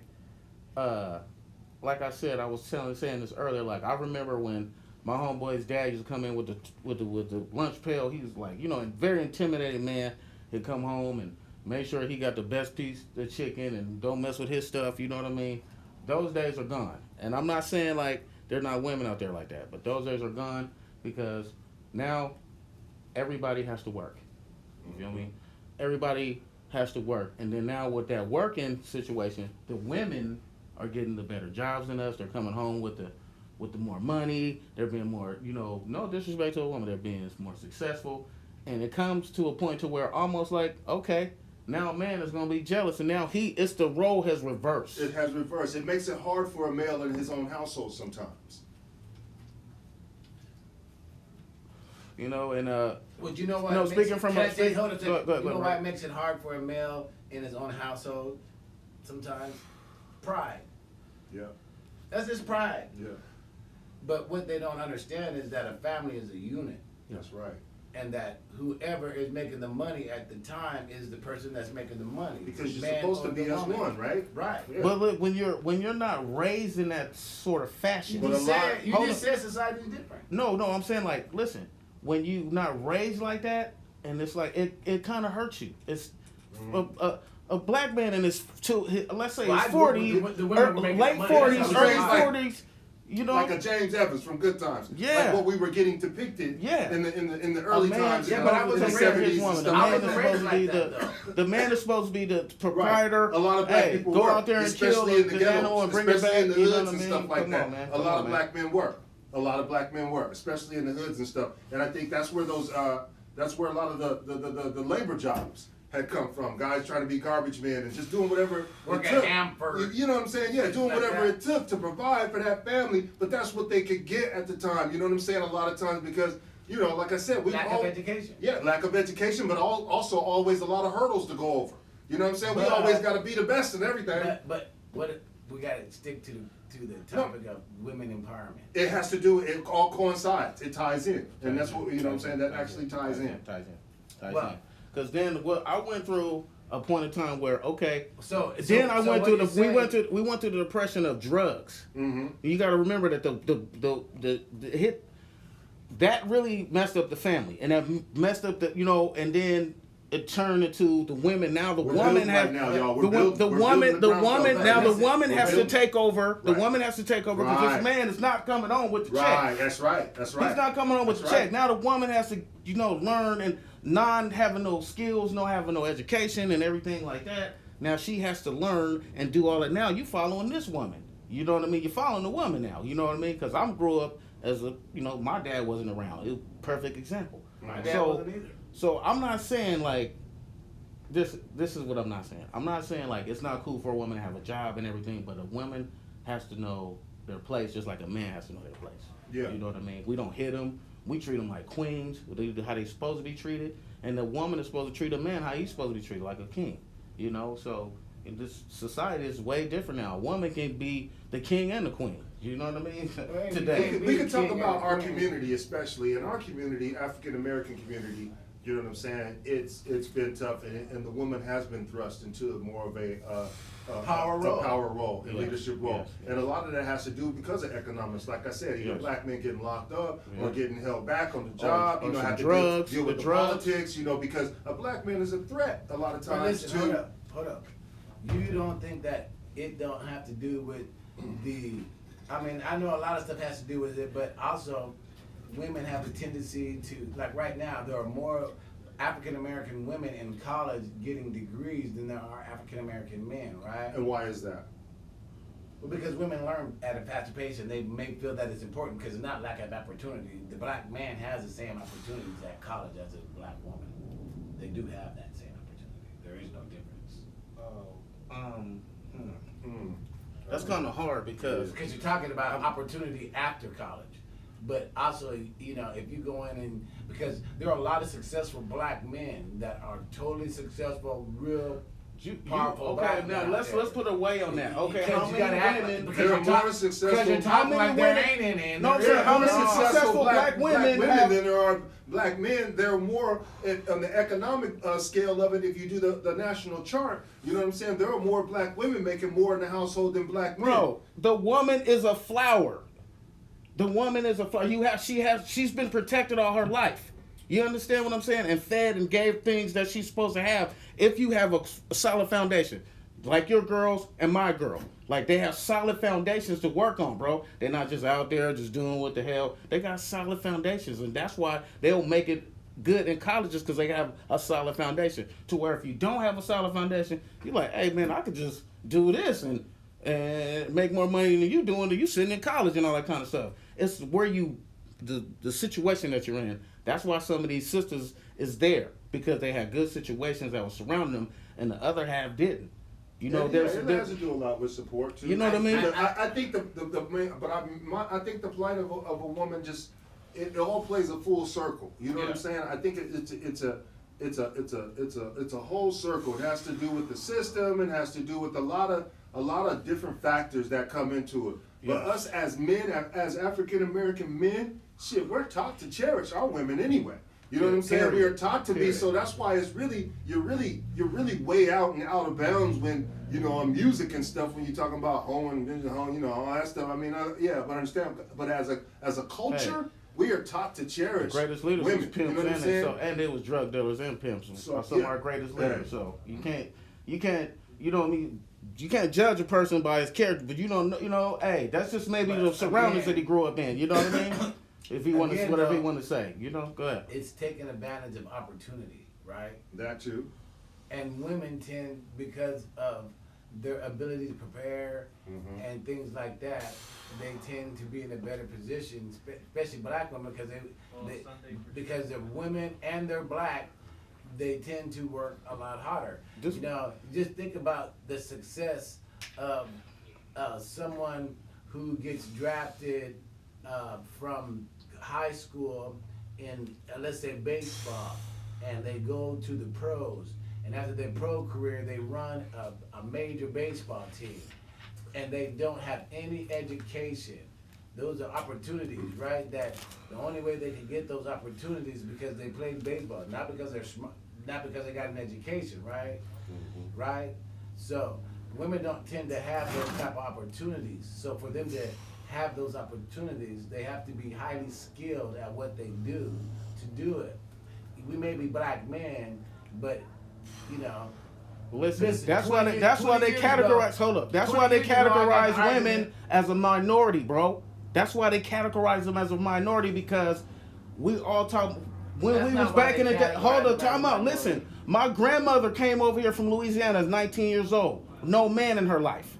Like I said, I was saying this earlier. Like I remember when my homeboy's dad used to come in with the lunch pail. He was like, a very intimidating man. He'd come home and make sure he got the best piece of chicken and don't mess with his stuff. You know what I mean? Those days are gone. And I'm not saying like there are not women out there like that, but those days are gone because now everybody has to work. You feel me? Everybody has to work. And then now with that working situation, the women are getting the better jobs than us. They're coming home with the more money. They're being more, no disrespect to a woman, they're being more successful. And it comes to a point to where almost like, okay, now a man is going to be jealous, and now the role has reversed. It has reversed. It makes it hard for a male in his own household sometimes. And well, you know why? No, speaking from a why it makes it hard for a male in his own household sometimes? Pride. Yeah. That's just pride. Yeah. But what they don't understand is that a family is a unit. That's right. And that whoever is making the money at the time is the person that's making the money. Because you're supposed to be as one, right? Right. Yeah. But look, when you're not raised in that sort of fashion. You just said society is different. No, I'm saying like, listen, when you not raised like that, and it's like it kind of hurts you. It's a black man in his let's say his 40s, late 40s, early 40s. Like a James Evans from Good Times. Yeah. Like what we were getting depicted in the early times. Yeah, but I was raised raised woman. The man is supposed to be the proprietor. Right. A lot of black people go work, out there and kill especially in the the animal and bring it back. in the You know hoods what I and mean? stuff like Come that. on, man. A lot of black men work. A lot of black men work, especially in the hoods and stuff. And I think that's where that's where a lot of the labor jobs had come from. Guys trying to be garbage men and just doing whatever Work it at took. Hamford. You know what I'm saying? Yeah, doing whatever it took to provide for that family. But that's what they could get at the time. You know what I'm saying? A lot of times because, like I said, lack of education. Yeah, lack of education, but also always a lot of hurdles to go over. You know what I'm saying? We always got to be the best in everything. But what we got to stick to the topic of women empowerment. It has to do. It all coincides. It ties in, and that's what what I'm saying. That actually ties in. Ties in. Because then I went through a point in time where we went through the depression of drugs. Mm-hmm. You got to remember that the hit that really messed up the family, and that messed up and then it turned into the women. Now the woman has the woman has to take over. The woman has to take over because this man is not coming on with the check. That's right. He's not coming on with the check. Now the woman has to learn and having no skills, having no education and everything like that. Now she has to learn and do all that. Now you following this woman. You know what I mean? You're following the woman now. You know what I mean? Because I grew up as my dad wasn't around. It was a perfect example. My dad wasn't either. So I'm not saying like this is what I'm not saying. I'm not saying like it's not cool for a woman to have a job and everything, but a woman has to know their place just like a man has to know their place. Yeah. You know what I mean? We don't hit them. We treat them like queens, how they supposed to be treated, and the woman is supposed to treat a man how he's supposed to be treated, like a king. So in this society is way different now. A woman can be the king and the queen. You know what I mean? Today. We can talk about our community, especially in our community, African American community. You know what I'm saying? It's been tough, and the woman has been thrust into more of a Power role. A leadership role. Yes. And a lot of that has to do because of economics. Like I said, either Yes. black men getting locked up or Yes. getting held back on the job, or some have to drugs, deal with the the drugs. politics, because a black man is a threat a lot of But times listen, to. hold up. You don't think that it don't have to do with I mean, I know a lot of stuff has to do with it, but also women have a tendency to, like right now, there are more African American women in college getting degrees than there are African American men, right? And why is that? Well, because women learn at a faster pace, and they may feel that it's important because it's not lack of opportunity. The black man has the same opportunities at college as a black woman. They do have that same opportunity. There is no difference. That's kind of hard because Because you're talking about opportunity after college. But also, if you go in and, because there are a lot of successful black men that are totally successful, real powerful okay, black now men. let's put a weight on that. Okay, Because how you gotta many act women? because There are you're more talk- successful- Because you're How talking many like there women- ain't any. No, There sir, is. how many There are. successful black women have- than there are black men. There are more on the economic scale of it. If you do the national chart, you know what I'm saying? There are more black women making more in the household than black men. Bro, the woman is a flower. The woman is a flower. She's been protected all her life. You understand what I'm saying? And fed and gave things that she's supposed to have. If you have a solid foundation, like your girls and my girl, like they have solid foundations to work on, bro. They're not just out there just doing what the hell. They got solid foundations, and that's why they'll make it good in colleges because they have a solid foundation. To where if you don't have a solid foundation, you're like, hey man, I could just do this and make more money than you doing. You sitting in college and all that kind of stuff. It's where the situation that you're in. That's why some of these sisters is there because they had good situations that was surrounding them, and the other half didn't. It has to do a lot with support too. You know what I mean? I think I think the plight of a woman just it all plays a full circle. You know what I'm saying? I think it's a whole circle. It has to do with the system. It has to do with a lot of different factors that come into it. But us as men, as African American men, shit, we're taught to cherish our women anyway. You know what I'm saying? We are taught to be, so that's why it's really you're really way out and out of bounds when on music and stuff when you're talking about home and all that stuff. I mean, but understand. But as a culture, we are taught to cherish The greatest leaders women. was pimps, you know what I'm saying? and they was drug dealers and pimps. So, Some of our greatest leaders. Yeah. So you can't, you know what I mean? You can't judge a person by his character, but you don't know. Hey, that's just maybe the surroundings that he grew up in. You know what I mean? If he wants whatever he want to say, go ahead. It's taking advantage of opportunity, right? That too. And women tend, because of their ability to prepare and things like that, they tend to be in a better position, especially black women, because they're women and they're black. They tend to work a lot harder. Just think about the success of someone who gets drafted from high school in, let's say, baseball, and they go to the pros. And after their pro career, they run a major baseball team, and they don't have any education. Those are opportunities, right? That the only way they can get those opportunities is because they played baseball, not because they're smart, not because they got an education, right? Right? So women don't tend to have those type of opportunities. So for them to have those opportunities, they have to be highly skilled at what they do to do it. We may be black men, but Listen, that's why they categorize. Hold up, that's why they categorize women as a minority, bro. That's why they categorize them as a minority because we all talk. When we was back in the day, hold up, time out. Listen, my grandmother came over here from Louisiana at 19 years old. No man in her life.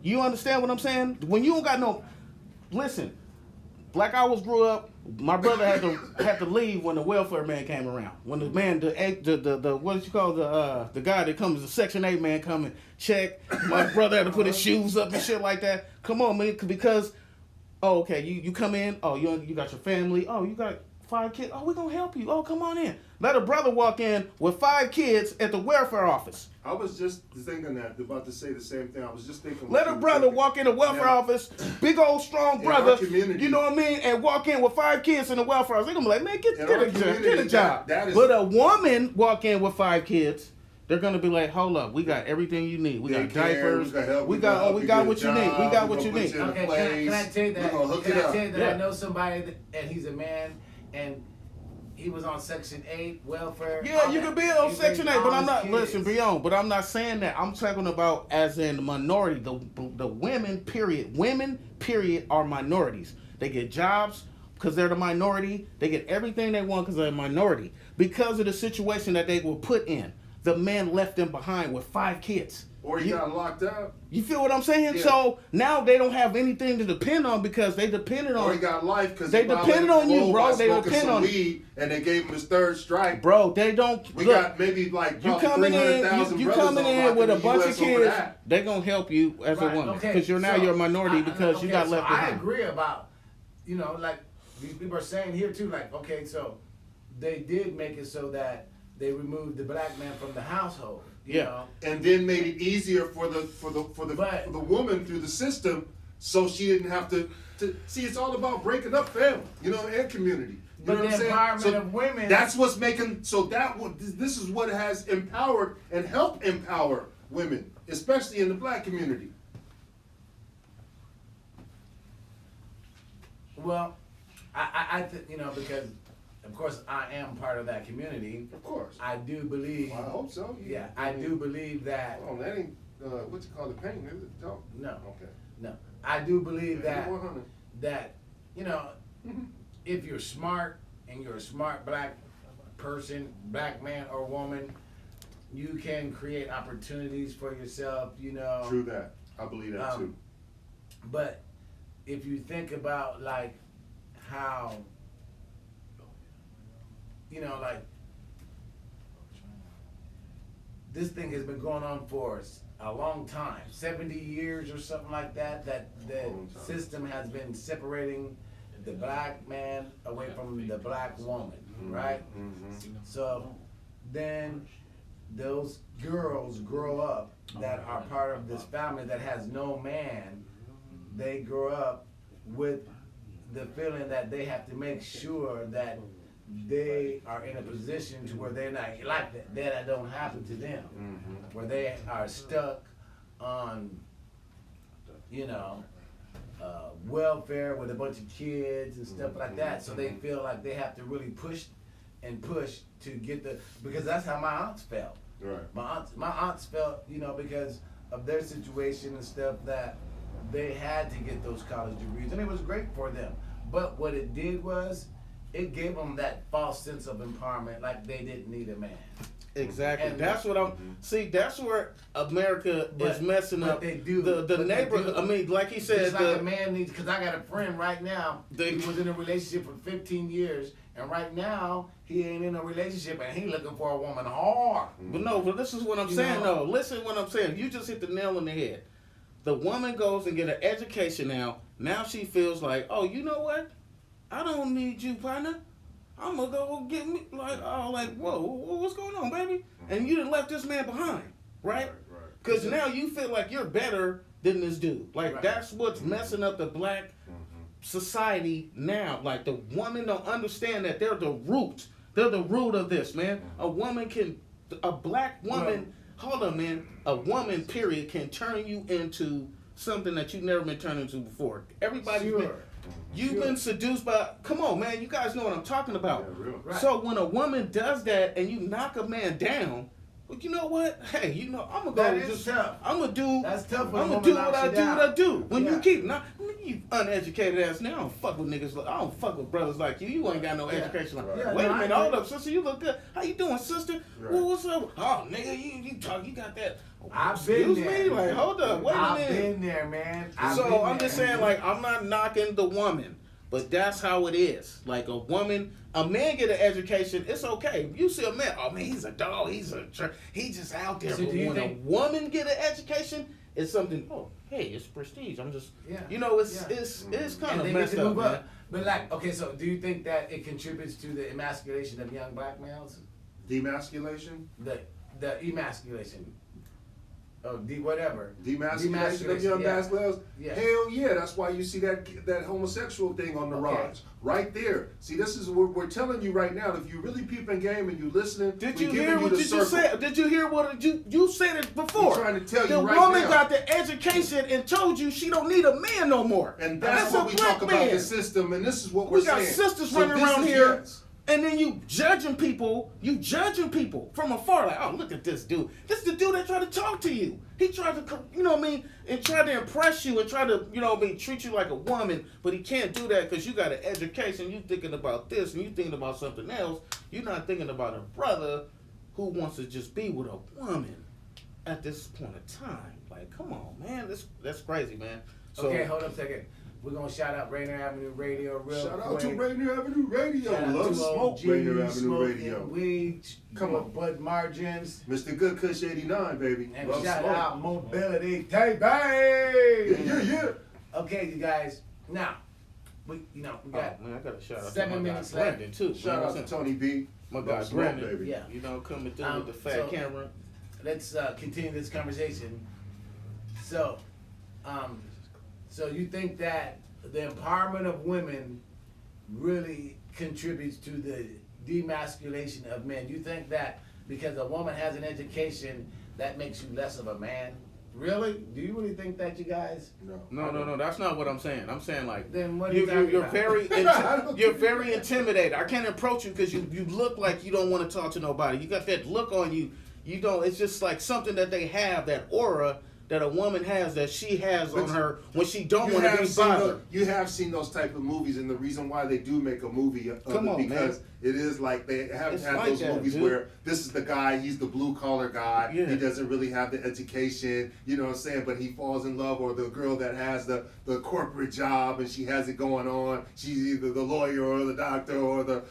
You understand what I'm saying? When you don't got no, listen, Black Owls grew up. My brother had to leave when the welfare man came around. When the man, the what did you call the guy that comes, the Section 8 man come and check. My brother had to put his shoes up and shit like that. Come on, man, because, oh, okay, you come in. Oh, you got your family. Oh, you got. 5 kids. Oh, we're gonna help you. Oh, come on in. Let a brother walk in with 5 kids at the welfare office. I was just thinking that, about to say the same thing. I was just thinking. Let a brother walk in the welfare office, big old strong In brother, our community. you know what I mean, and walk in with 5 kids in the welfare office. They're gonna be like, man, get In our a community, job. that is- But a woman walk in with 5 kids, they're gonna be like, hold up, we got everything you need. We got Daycare, diapers. We got what you need. We got what you need. Okay, Can I tell you that? We're gonna hook Can it I up. tell you that Yeah. I know somebody and he's a man and he was on Section 8 welfare. Yeah, you can be on He Section 8, raised but all I'm not, his listen, kids. beyond, but I'm not saying that. I'm talking about as in the minority, the women, period. Women, period, are minorities. They get jobs because they're the minority. They get everything they want because they're a minority. Because of the situation that they were put in, the man left them behind with 5 kids. Or he got locked up. You feel what I'm saying? Yeah. So now they don't have anything to depend on because they depended on. Or he got life because They depended on you, bro. They depend on weed, and they gave him his 3rd strike. Bro, they don't. We look, got maybe like you probably coming in, 300,000 you brothers coming on in lock with a the bunch of US over kids. that. They gonna help you as a woman because now so you're a minority because you got left I behind. agree about, you know, like these people are saying here too, like, okay, so they did make it so that they removed the black man from the household. You Yeah. know? And then made it easier for the woman through the system, so she didn't have to see. It's all about breaking up family, you know, and community. You But know what the I'm saying? empowerment of women. That's what's making. So this is what has empowered and helped empower women, especially in the black community. Well, I think, you know, because of course I am part of that community. Of course. I do believe. Well, I hope so. Yeah, I do believe that. Oh, that ain't what you call the pain, is it? No. No. Okay. No, I do believe that 100. that you know, if you're smart and you're a smart black person, black man or woman, you can create opportunities for yourself. You know. True that. I believe that too. But if you think about like how, you know, like this thing has been going on for a long time, 70 years or something like that, that the system has been separating the black man away from the black woman, right? Mm-hmm. So then those girls grow up that are part of this family that has no man. They grow up with the feeling that they have to make sure that they are in a position to where they're not like that don't happen to them, where they are stuck on, you know, welfare with a bunch of kids and stuff like that. So they feel like they have to really push to get because that's how my aunts felt. Right. My aunts felt, you know, because of their situation and stuff, that they had to get those college degrees, and it was great for them. But what it did was, it gave them that false sense of empowerment, like they didn't need a man. Exactly. And that's what I'm. See, that's where America is messing up. They do the neighborhood. I mean, like he said, it's like a man needs. Because I got a friend right now. They- He was in a relationship for 15 years, and right now he ain't in a relationship, and he looking for a woman hard. But no, but this is what I'm saying though. Listen to what I'm saying. You just hit the nail on the head. The woman goes and get an education now. Now she feels like, oh, you know what? I don't need you, partner. I'm gonna go get me whoa, what's going on, baby? And you done left this man behind, right? Because now you feel like you're better than this dude. Like that's what's messing up the black society now. Like the woman don't understand that they're the root. They're the root of this, man. A black woman, hold on, man. A woman, period, can turn you into something that you've never been turned into before. Everybody's You've been seduced by, come on, man, you guys know what I'm talking about. Yeah, real. Right. So when a woman does that and you knock a man down, well, you know what? Hey, you know, I'm gonna go That is tough. I'm gonna do That's tough when I'm a gonna woman do what knocks I you do down. what I do. When you Yeah. keep not you uneducated ass now, I don't fuck with niggas. I don't fuck with brothers like you. You ain't got no education. Like, Yeah, wait no, a I minute, agree. hold up, sister. You look good. How you doing, sister? Right. Well, what's up? Oh, nigga, you talk. You got that. I've been Excuse there. me. Like, hold up. Wait a I've minute. been there, man. I've So been I'm just there. saying, like, I'm not knocking the woman, but that's how it is. Like a man get an education, it's okay. You see a man, oh man, he's a dog, he's just out there. So But do you when a think- woman get an education, it's something. Oh, hey, it's prestige. I'm just, Yeah. you know, it's Yeah. it's kind And of they messed get to up, move man. up. But like, okay, so do you think that it contributes to the emasculation of young black males? Demasculation? The emasculation of whatever. Demasculation of young yeah. black males? Yeah. Hell yeah, that's why you see that homosexual thing on the Okay. rise. Right there. See, this is what we're telling you right now. If you really peeping game and you listening, Did we're you giving hear what the you just circle. said? Did you hear what you said it before? I'm trying to tell you the right woman now. got the education and told you she don't need a man no more. And that's a what we black talk about man. the system, and this is what We we're got saying. sisters So running this around is here, yes. and then you judging people from afar. Like, oh, look at this dude. This is the dude that tried to talk to you. He tried to, you know what I mean, and tried to impress you and try to, you know what I mean, treat you like a woman. But he can't do that because you got an education. You thinking about this and you thinking about something else. You're not thinking about a brother who wants to just be with a woman at this point in time. Like, come on, man. That's crazy, man. So, Okay, hold up a second. We're gonna shout out Rainier Avenue Radio real Shout quick. out to Rainier Avenue Radio. Shout out Love to smoke, OG Rainier Avenue Smoking Radio. Weed, Come your on. Bud Margins. Mr. Good Kush 89, baby. And Love shout smoke. out Mobility Tape. Yeah. Okay, you guys. Now, we oh, got man, I got to shout out 7 to my guy minutes left. Brandon, too. Shout man. out to Tony B. My Love guy smoke, Brandon, baby. Yeah. you know, coming through with the fat so- camera. let's continue this conversation. So, so you think that the empowerment of women really contributes to the demasculation of men? You think that because a woman has an education, that makes you less of a man? Really? Do you really think that, you guys? No, that's not what I'm saying. I'm saying like Then what are you talking you're about? very I don't you're think- very intimidated. I can't approach you because you look like you don't want to talk to nobody. You got that look on you. You don't. It's just like something that they have, that aura that a woman has that she has on her when she don't You want to have be seen bothered. you have seen those type of movies, and the reason why they do make a movie of Come it on, because man. it is like they have It's had like those that, movies dude. where this is the guy, he's the blue collar guy, Yeah. he doesn't really have the education, you know what I'm saying, but he falls in love, or the girl that has the corporate job and she has it going on, she's either the lawyer or the doctor or the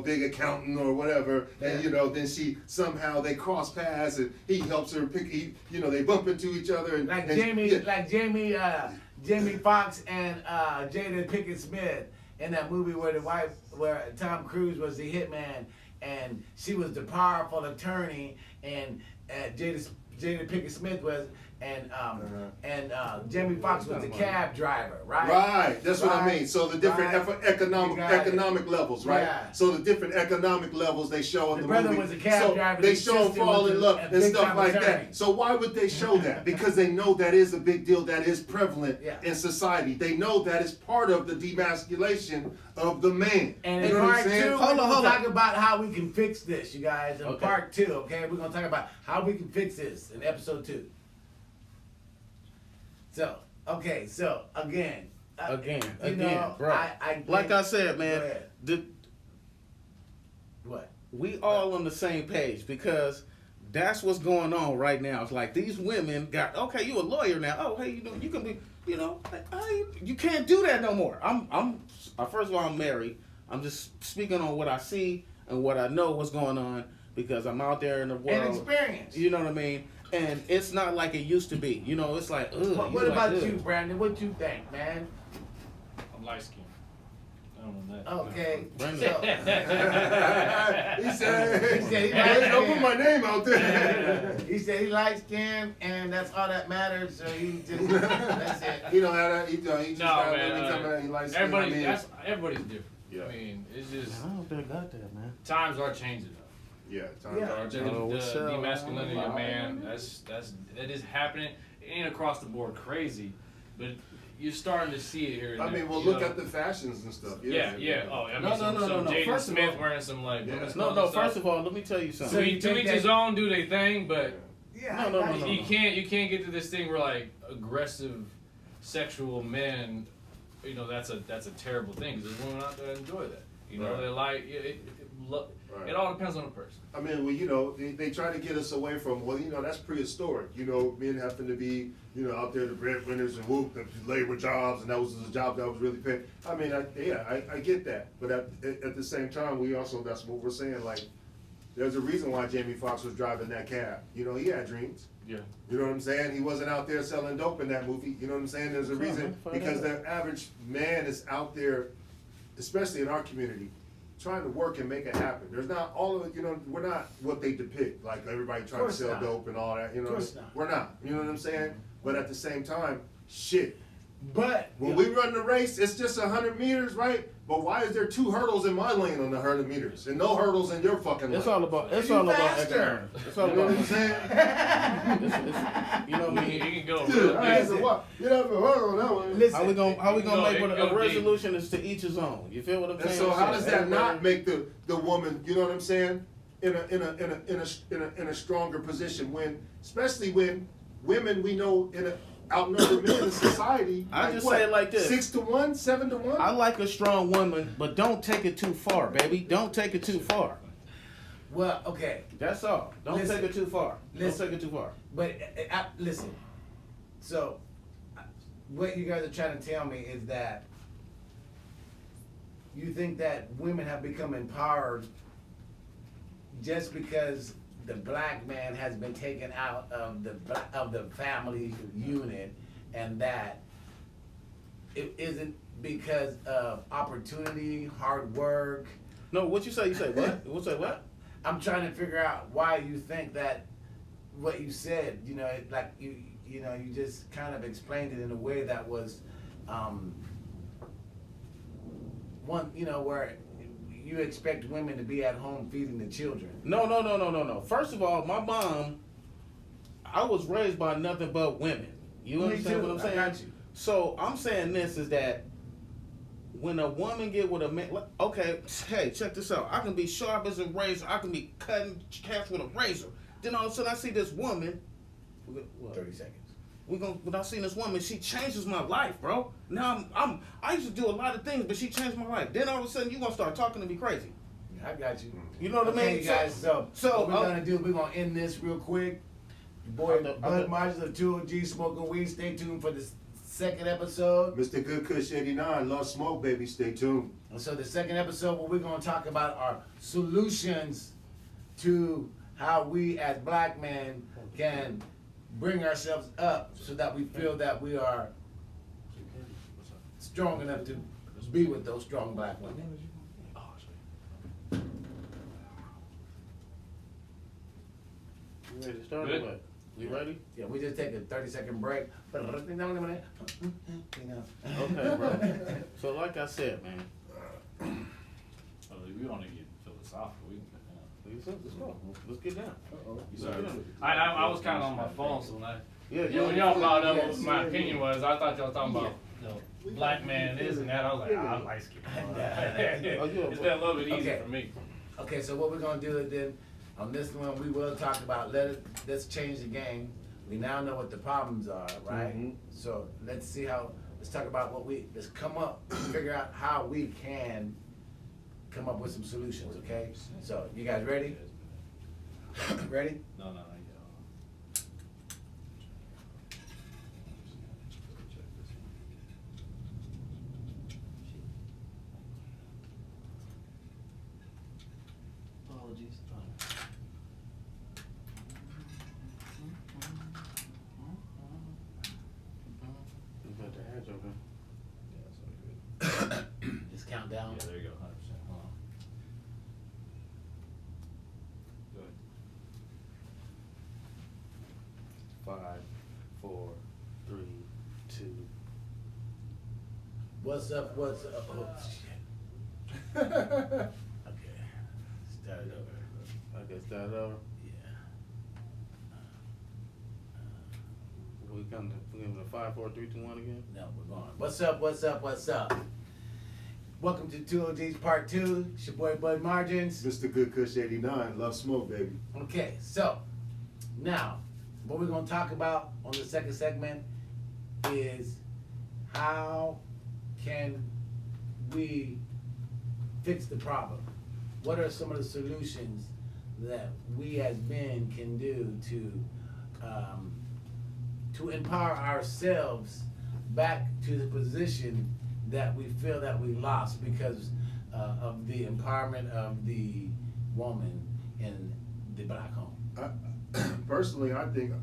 big accountant or whatever, and then she somehow they cross paths and he helps her they bump into each other and Like and- Jamie, yeah. Jamie Foxx and Jada Pinkett Smith in that movie where Tom Cruise was the hitman and she was the powerful attorney and Jada Pinkett Smith was and Jamie Foxx was the cab driver, right? Right, that's what I Right, mean. So the different right. economic You got it. economic levels, right? Yeah. So the different economic levels they show in The the brother movie. was a cab so driver, They the show them sister fall was in a love and stuff big-time like attorney. that. So why would they show that? Because they know that is a big deal that is prevalent Yeah. in society. They know that is part of the demasculation of the man. And you in know what I'm part two, saying? we're Hold gonna on. talk about how we can fix this, you guys. In Okay. part two, okay, we're gonna talk about how we can fix this in episode 2. So, okay, so again, bro. Like I said, man, Go ahead. What? we all on the same page because that's what's going on right now. It's like these women got, okay, you a lawyer now. Oh, hey, you can be, you can't do that no more. First of all, I'm married. I'm just speaking on what I see and what I know what's going on because I'm out there in the world. And experience. You know what I mean? And it's not like it used to be. You know, it's like, ugh. What about ugh. you, Brandon? What you think, man? I'm light skinned. I don't know that. Okay. Brandon. So, He said, He said he "Hey, likes don't it." put my name out there. he said he light skinned and that's all that matters. So he just that's it. He don't have that. He just No, got man, women coming out, he likes everybody's different. Yeah. I mean, it's just I don't think I got that, man. times are changing. Yeah, Yeah. The what's up? demasculinity of man, that is happening. It ain't across the board crazy, but you're starting to see it here. And I there, mean, well, you look know? at the fashions and stuff. Yeah. Oh, I mean, No, some no. Jaden First of Smith all- wearing some like. Yeah. women's No, clothes and first stuff. of all, let me tell you something. So you you to think each that- his own, do they thing, but Yeah. No. you can't get to this thing where like aggressive sexual men, that's a terrible thing because there's women out there that enjoy that. Right. They like Right. it all depends on the person. I mean, well, they try to get us away from, that's prehistoric. Men having to be, out there the breadwinners and the labor jobs, and that was the job that was really paying. I mean, I get that, but at the same time, that's what we're saying. Like, there's a reason why Jamie Foxx was driving that cab. He had dreams. Yeah. You know what I'm saying? He wasn't out there selling dope in that movie. You know what I'm saying? There's a reason, because the average man is out there, especially in our community, trying to work and make it happen. There's not all of it, you know, we're not what they depict, like everybody trying to sell dope and all that, you know. Of course not. We're not, you know what I'm saying? But at the same time, shit. But When we run the race, it's just 100 meters, right? But why is there 2 hurdles in my lane on the 100 meters and no hurdles in your fucking lane? It's all about faster. economics. It's all You know about what I'm saying? you know what I You mean. can go Dude, real I had deep. to walk. Get up and hurdle on that one. Listen, How we gonna No, make it what can go a deep. resolution is to each his own. You feel what I'm And saying? so how does that not Everybody- make the woman, you know what I'm saying, in a stronger position when, especially when women we know outnumber men in society? I just say it like this. 6 to 1, 7 to 1. I like a strong woman, but don't take it too far, baby. Don't take it too far. well, okay, That's all. Don't Listen. take it too far. Don't Listen. take it too far. but listen. So, what you guys are trying to tell me is that you think that women have become empowered just because the black man has been taken out of the family unit, and that it isn't because of opportunity, hard work. No, what you say? You say what? What say what? I'm trying to figure out why you think that what you said, you know, like you know, you just kind of explained it in a way that was one, you know, where you expect women to be at home feeding the children. No. First of all, my mom, I was raised by nothing but women. You Me understand too. what I'm I saying? got you. So I'm saying this is that when a woman get with a man, okay, hey, check this out. I can be sharp as a razor. I can be cutting cats with a razor. Then all of a sudden I see this woman. What? 30 seconds. When I see this woman, she changes my life, bro. Now I used to do a lot of things, but she changed my life. Then all of a sudden you gonna start talking to me crazy. I got you. You know what I Okay, mean? you guys. So what we're uh, gonna do? We're gonna end this real quick. Your boy I Bud know. Margins of 2OG Smoking Weed. Stay tuned for the second episode. Mr. Good Kush 89, love smoke, baby. Stay tuned. And so the second episode, what we're gonna talk about are solutions to how we as black men can bring ourselves up so that we feel that we are strong enough to be with those strong black women. You ready to start? Good. Or what? You ready? Yeah, we just take a 30-second break. You know. Okay, bro. So like I said, man. We want to get philosophical. Let's go. Let's get down. Sorry. I was kind of on my phone, so when Yeah, y'all brought up Yes. what my opinion was, I thought y'all was talking about black man this and that. I was like, I'm light skinned. It's been a little bit easier Okay. for me. Okay, so what we're gonna do is then, on this one, we will talk about, let's change the game. We now know what the problems are, right? Mhm. So let's talk about let's come up, figure out how we can come up with some solutions, okay? So, you guys ready? Ready? No. Apologies. You got the hedge open. Just count down. Yeah, there you go, 100%. Hold on. Go ahead. 5, 4, 3, 2. What's up? Oh, shit. Okay. Start it over. I guess that over. Yeah. We come to 5, 4, 3, 2, 1 again. No, we're going. What's up? Welcome to 2OG's Part 2. It's your boy Bud Margins. Mr. Good Kush 89, love smoke, baby. Okay, so now what we're gonna talk about on the second segment is how can we fix the problem? What are some of the solutions that we as men can do to empower ourselves back to the position that we feel that we lost because of the empowerment of the woman in the black home? personally, I think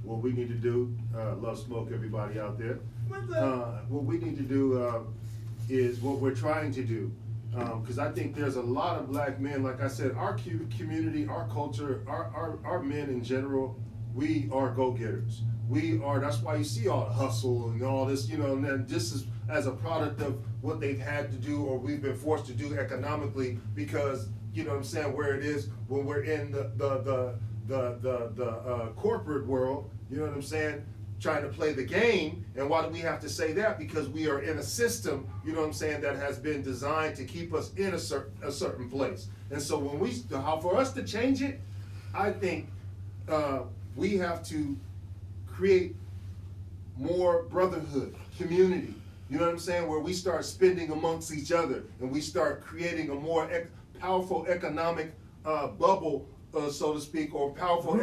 what we need to do, Love Smoke, everybody out there. What we need to do is what we're trying to do. Because I think there's a lot of black men, like I said, our community, our culture, our men in general, we are go-getters. That's why you see all the hustle and all this, and then this is as a product of what they've had to do or we've been forced to do economically because, where it is when we're in the corporate world, trying to play the game. And why do we have to say that? Because we are in a system, that has been designed to keep us in a certain place. And so for us to change it, I think we have to create more brotherhood, community, where we start spending amongst each other and we start creating a more powerful economic bubble, so to speak, or powerful